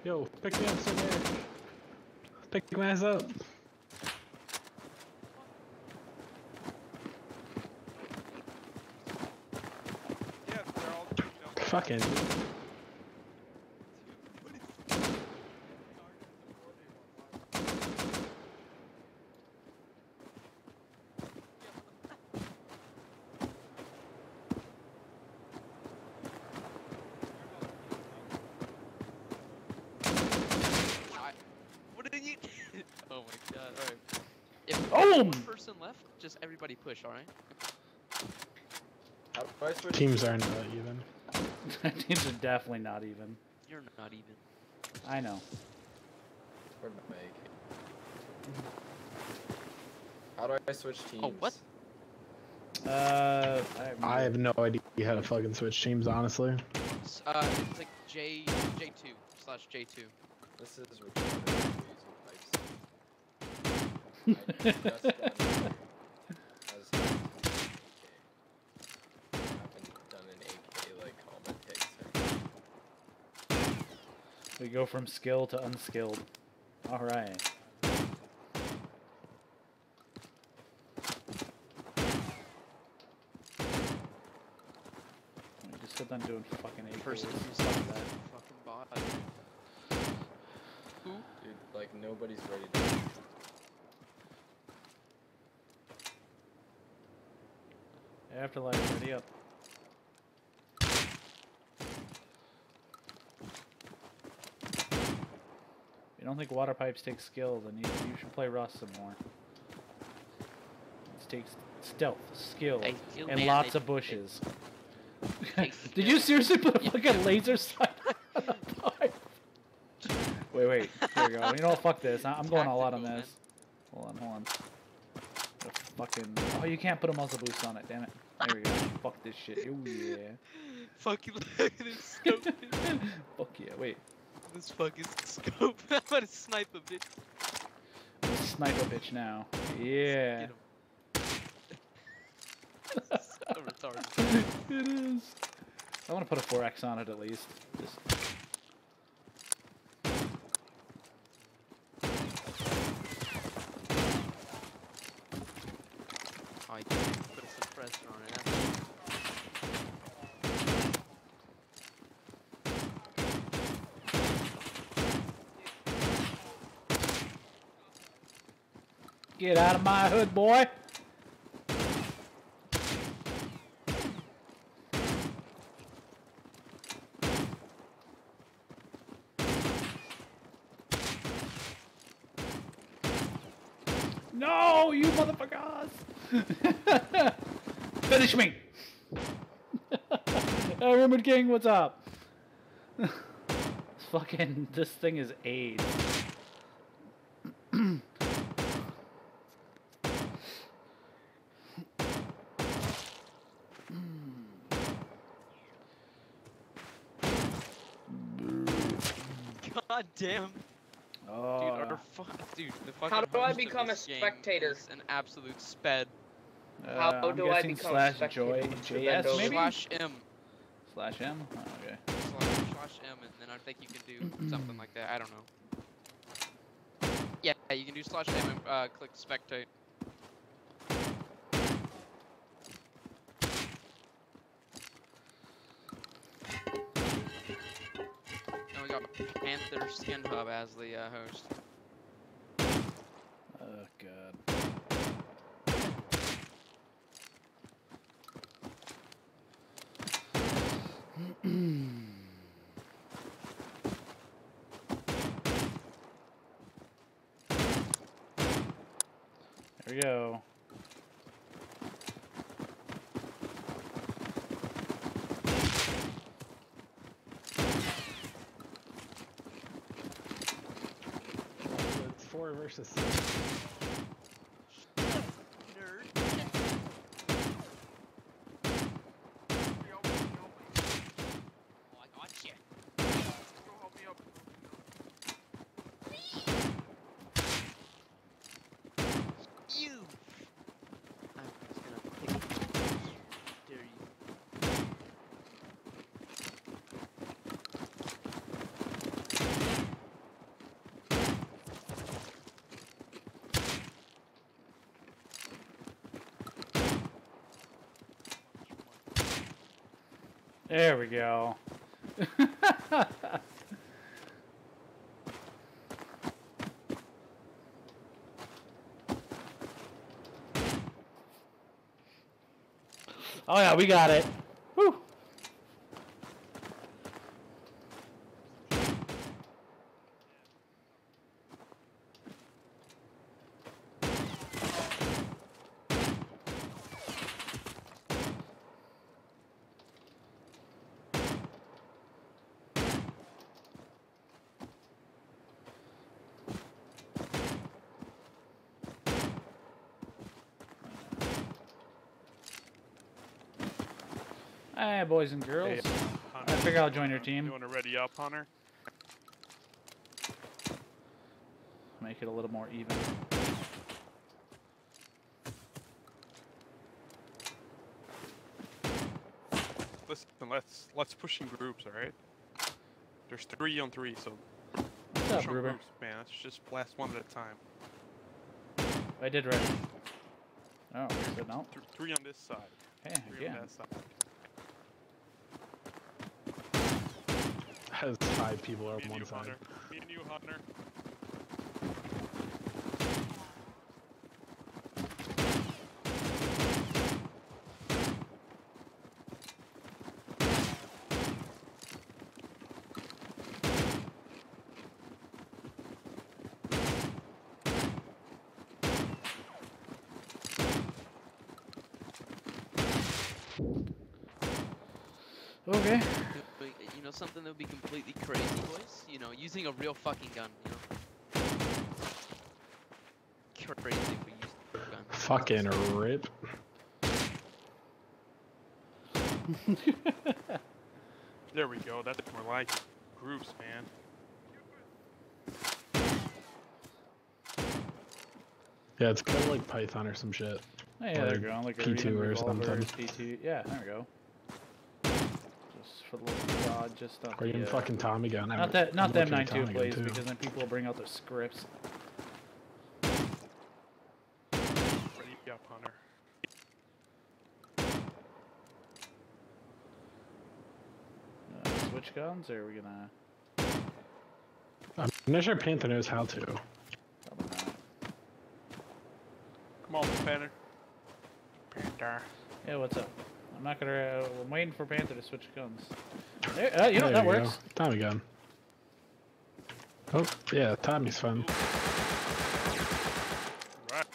Yo, pick me up somewhere. Pick my ass up. Yeah, they're all doing Fucking. What did you? Oh my god! All right. If Boom! one person left, just everybody push. All right. How do I switch Teams aren't even. Teams are definitely not even. You're not even. I know. Where'd my AK? How do I switch teams? Oh, what? I have no idea how to fucking switch teams, honestly. It's like J2/J2. This is retarded. We're using pipes. I just got as I haven't done an AK like helmet takes. We go from skill to unskilled. Alright. Just sit down doing fucking AK. Person who's like that fucking bot. Who? Dude, like nobody's ready to. Afterlife, ready up. You don't think water pipes take skill, then you should play Rust some more. It takes stealth, skill, Hey, you and man, lots they- of bushes. take Did you skill. seriously put a fucking laser sight on a pipe? Wait, here we go. You know what, fuck this. I'm going all out on Tactical, this. Hold on. The fucking... Oh, you can't put a muzzle boost on it, damn it. There we go. Fuck this shit. Oh, yeah. Fucking look at this scope. Fuck yeah, wait. This fucking scope. I'm gonna snipe a bitch. Snipe a bitch now. Yeah. Get him. So retarded. It is. I want to put a 4x on it at least. Just... Oh, I can't put a suppressor on it. Get out of my hood, boy! No, you motherfuckers! Finish me! Hey, Rumored King, what's up? Fucking, this thing is AIDS. God damn. Oh, Dude, the fucking How do I host of become a this game spectator? is an absolute sped. How I'm do I guessing become slash spectator joy to JS bend over? maybe? Slash M. Slash M? Oh, okay. Slash M, and then I think you can do something like that. I don't know. Yeah, you can do slash M and click spectate. And we got Panther Skin Hub as the host. Oh, God. There we go. It's 4 versus 6. Oh, I got you. Go help me up. You. I'm just gonna pick dare you. There we go. Oh yeah, we got it. Woo. Hey, boys and girls. Hey, Hunter, I figure I'll join your team. You want to ready up, Hunter? Make it a little more even. Listen, let's push in groups, all right? There's 3 on 3, so What's up, push on Gruber? groups, man. Let's just blast one at a time. I did ready. Oh, is it no? 3 on this side. Hey, 3 on again. that side. Has 5 people Me on and one you, side. Hunter. Me and you, Hunter. Okay. You know something that would be completely crazy, boys? You know, using a real fucking gun, you know? Crazy if we used a gun. Fucking rip. There we go. That's more like it. Groups, man. Yeah, it's kind of like Python or some shit. Oh, yeah, there we go. Like a P2 even or revolver, something. P2. Yeah, there we go. Just for the love of God, just not Or even the, fucking Tommy gun. not that, not them looking at 9-2 Tommy gun, plays, too. because then people will bring out their scripts. Ready up, Hunter. Switch guns, or are we gonna? I'm not sure Panther knows how to. Probably not. Come on, Panther. Panther. Yeah, what's up? I'm not gonna. I'm waiting for Panther to switch guns. There, you know There that we works. go. Tommy gun. Oh, yeah, Tommy's fun. Right.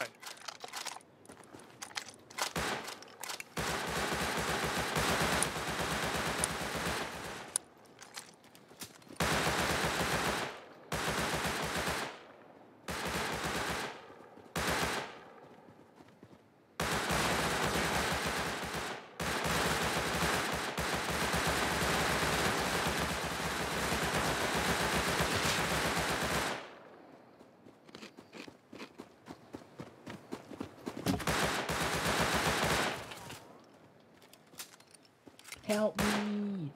Help me,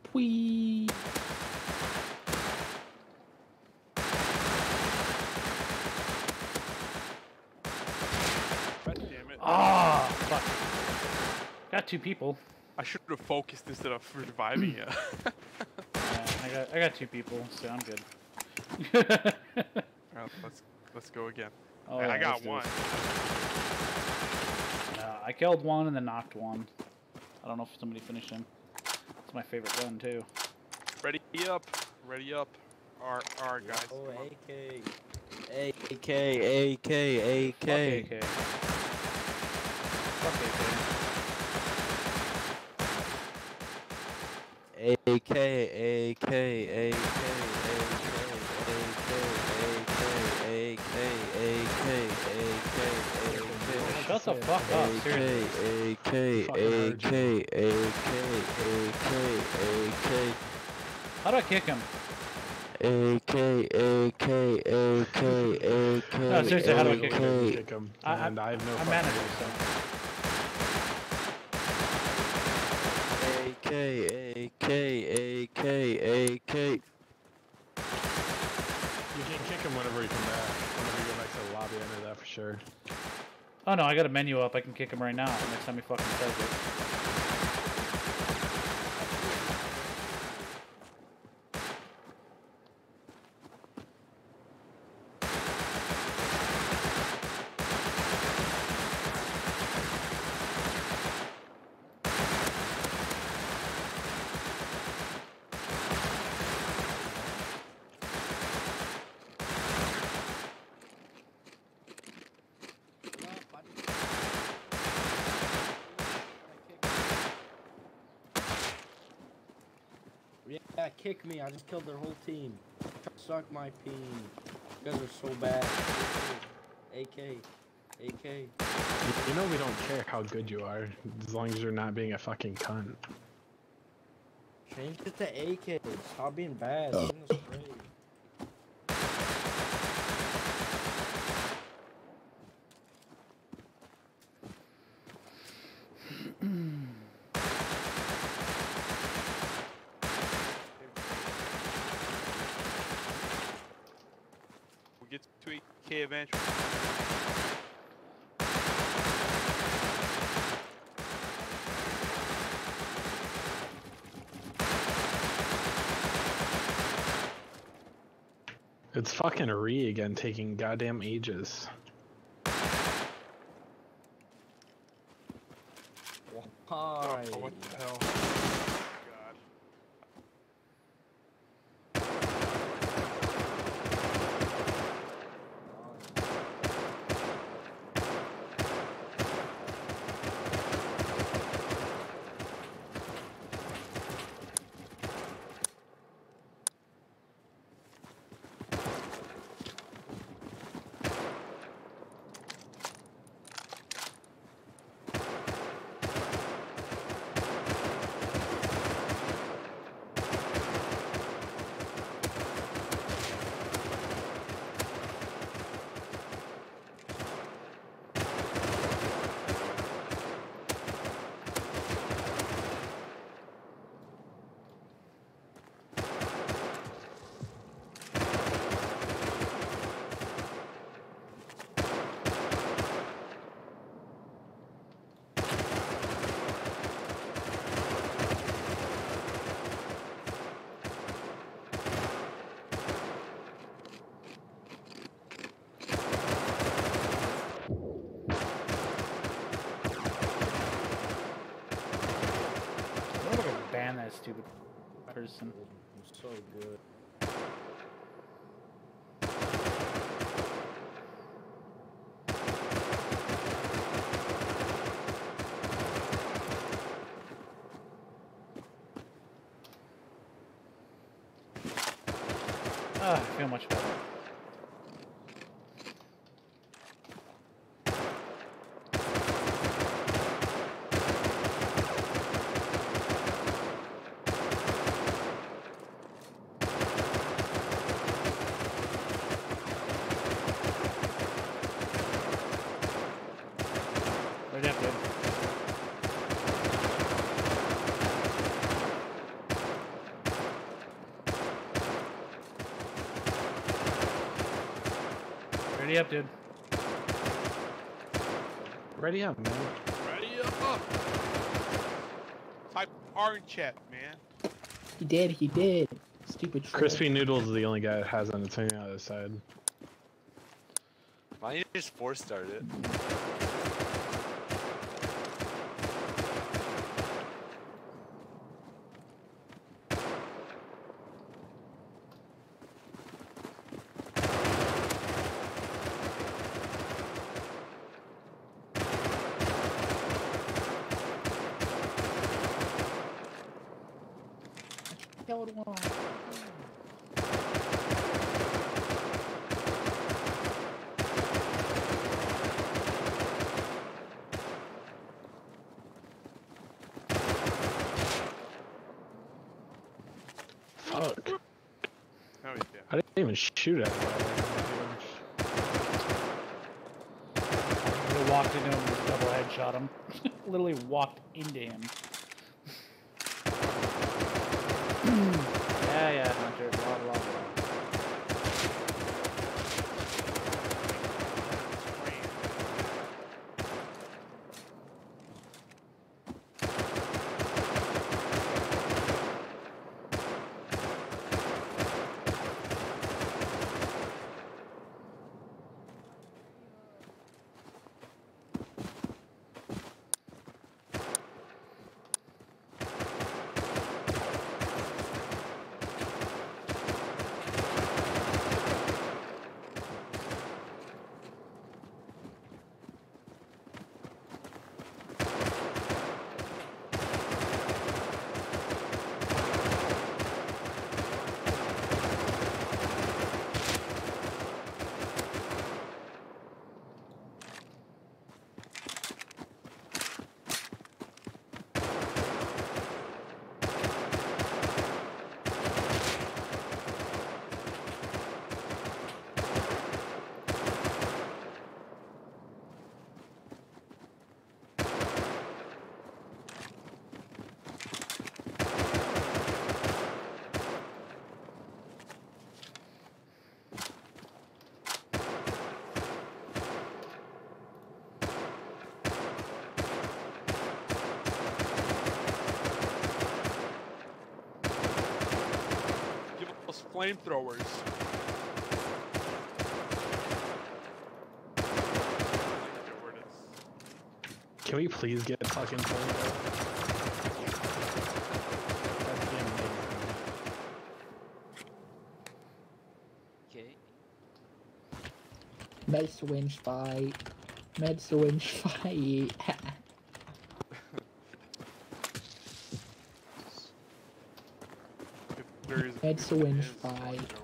please. God damn it. Ah, Oh, fuck. Got 2 people. I should have focused instead of reviving you. I got 2 people, so I'm good. Alright, let's go again. Oh, I yeah, got let's do one. this. I killed one and then knocked one. I don't know if somebody finished him. It's my favorite gun too. Ready up. Ready up. R guys. Oh, come on. AK. AK, AK, Fuck AK. AK. Fuck AK, AK, Shut the fuck up, seriously. AK, How do I kick him? No, seriously, how do I kick him? Kick him. I- And I have no I'm fucking manager, idea. so. You can kick him whenever you come back. Whenever you go back to the lobby, I know that for sure. Oh no, I got a menu up. I can kick him right now. Next time he fucking says it. Yeah, kick me. I just killed their whole team. Suck my peen. You guys are so bad. AK. AK. You know we don't care how good you are, as long as you're not being a fucking cunt. Change it to AK. Stop being bad. Being a spray. We'll get to AK eventually. It's fucking Re again, taking goddamn ages. Why? Oh, what the hell? God. Ban that stupid person. I'm so good. Ah, I feel much better. Right up, dude. Ready up, dude. Ready up, man. Ready up! Type R in chat, man. He did, he did. Stupid troll. Crispy Noodles is the only guy that has on its on the other side. Why don't you just force start it? Killed one. Fuck. Oh, yeah. I didn't even shoot at it. I walked into him and double headshot him. Literally walked into him. Yeah, Hunter, blah, blah, blah. flamethrowers. Can we please get fucking flamethrowers? Okay. Med-swinge fight. Med-swinge fight. Med-swinge fight.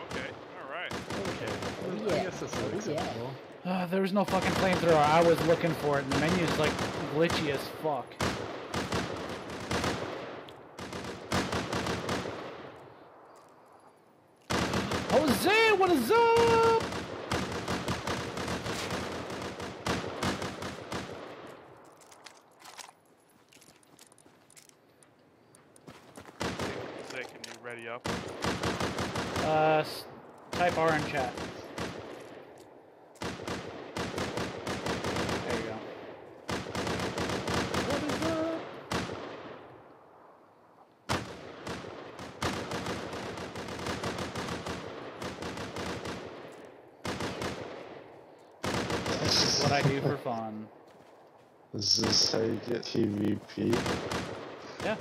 Okay, alright. Okay. Yeah. I guess this is acceptable. There was no fucking flamethrower. I was looking for it, and the menu's like glitchy as fuck. Jose, what is up? Say, can you ready up? Type R in chat. There you go. What is up? This is what I do for fun. Is this how you get PvP? Yeah.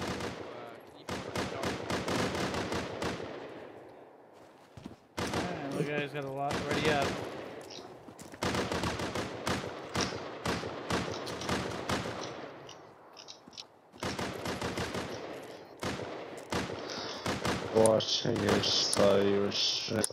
Alright, look, guys got a lot already up. Watching your style, your shit.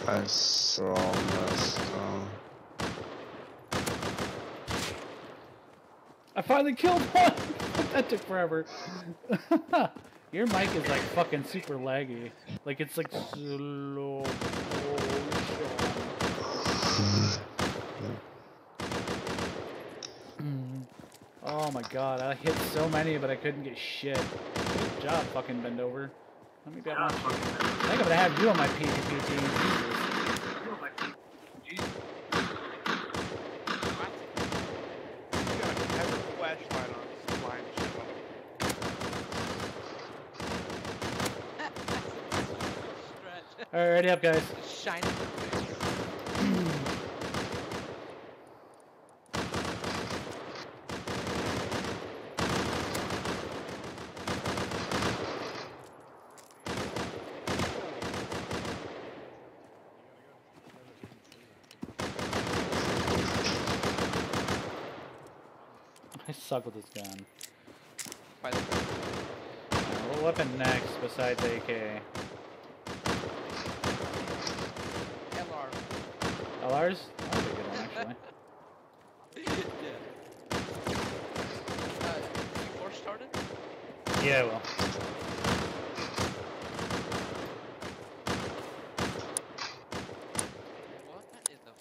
I saw messed up. I finally killed one! That took forever. Your mic is like fucking super laggy. Like it's like slow motion. Oh my god, I hit so many but I couldn't get shit. Good job, fucking bend over. Let me be I think I'm gonna have you on my PvP team. Jesus. You got a heavy flashlight on this blind shit. Alright, ready up, guys. Shining. I suck with this gun. By the What weapon next besides AK? LR. LRs? That'd be a good one, actually. Yeah. You force started? Yeah, well. What in the?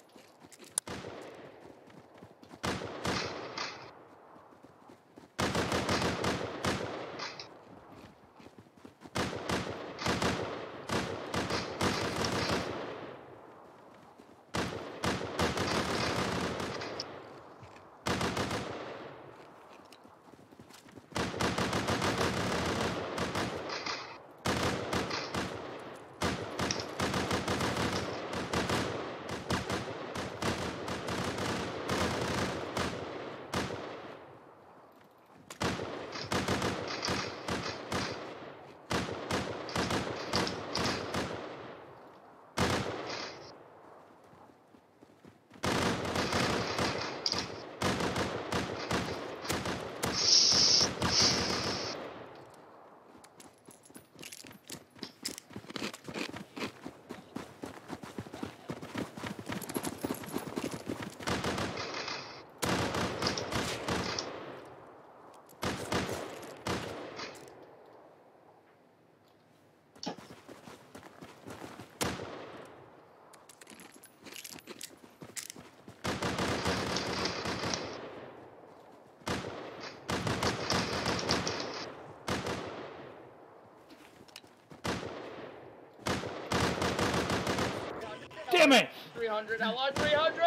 Damn it! 300. I lost 300.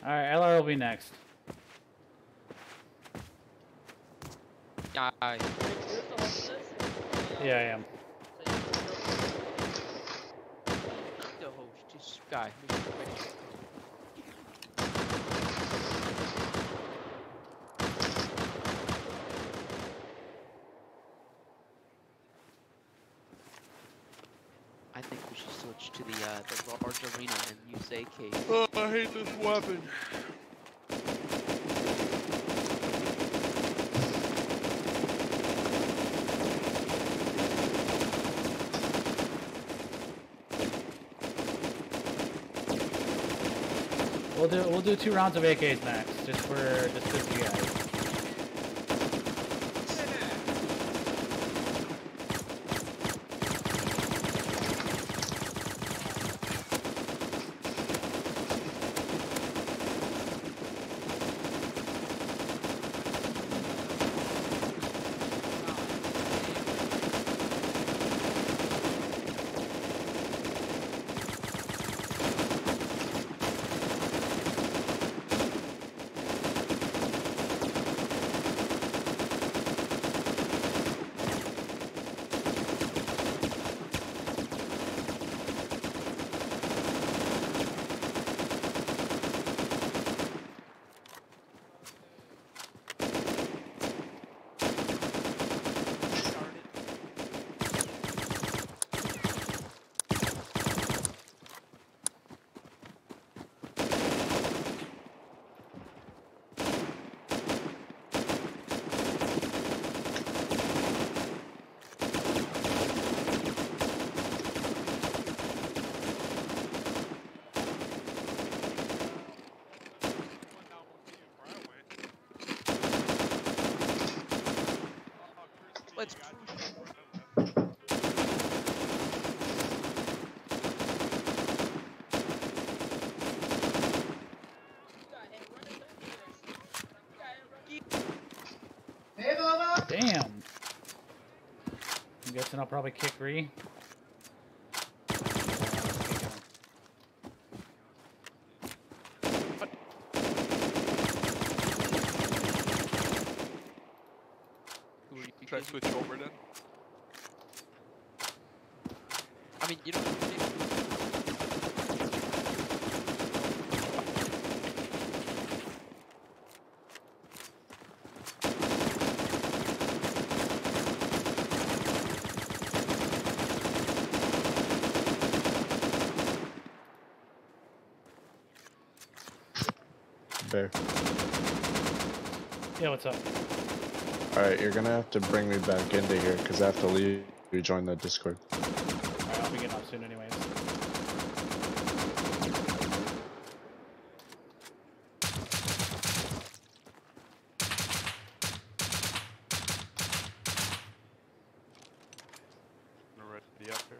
Alright, LR will be next. Guys. Wait, you have to host this? Yeah, I am. The host, this guy. I think we should switch to the large arena and use AK. Oh, I hate this weapon. We'll do 2 rounds of AKs max, just for you guys. Let's Damn. I'm guessing I'll probably kick Ree. Try to switch over then. I mean, you don't. Bear. Yeah, what's up? Alright, you're gonna have to bring me back into here because I have to leave. Rejoin the Discord. Alright, I'll be getting off soon anyways. I'm already up here.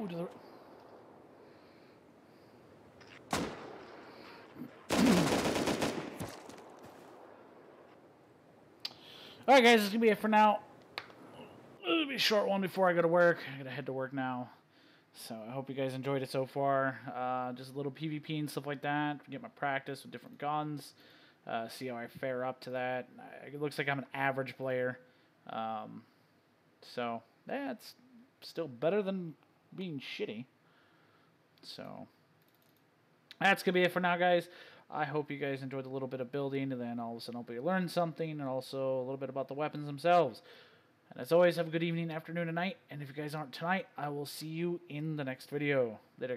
Oh, to the... Alright guys, this is going to be it for now. It'll be a short one before I go to work. I gotta head to work now. So I hope you guys enjoyed it so far. Just a little PvP and stuff like that. Get my practice with different guns. See how I fare up to that. It looks like I'm an average player. So, yeah, it's still better than being shitty. So, that's going to be it for now, guys. I hope you guys enjoyed a little bit of building, and then all of a sudden hope you learned something, and also a little bit about the weapons themselves. And as always, have a good evening, afternoon, and night. And if you guys aren't tonight, I will see you in the next video. Later, guys.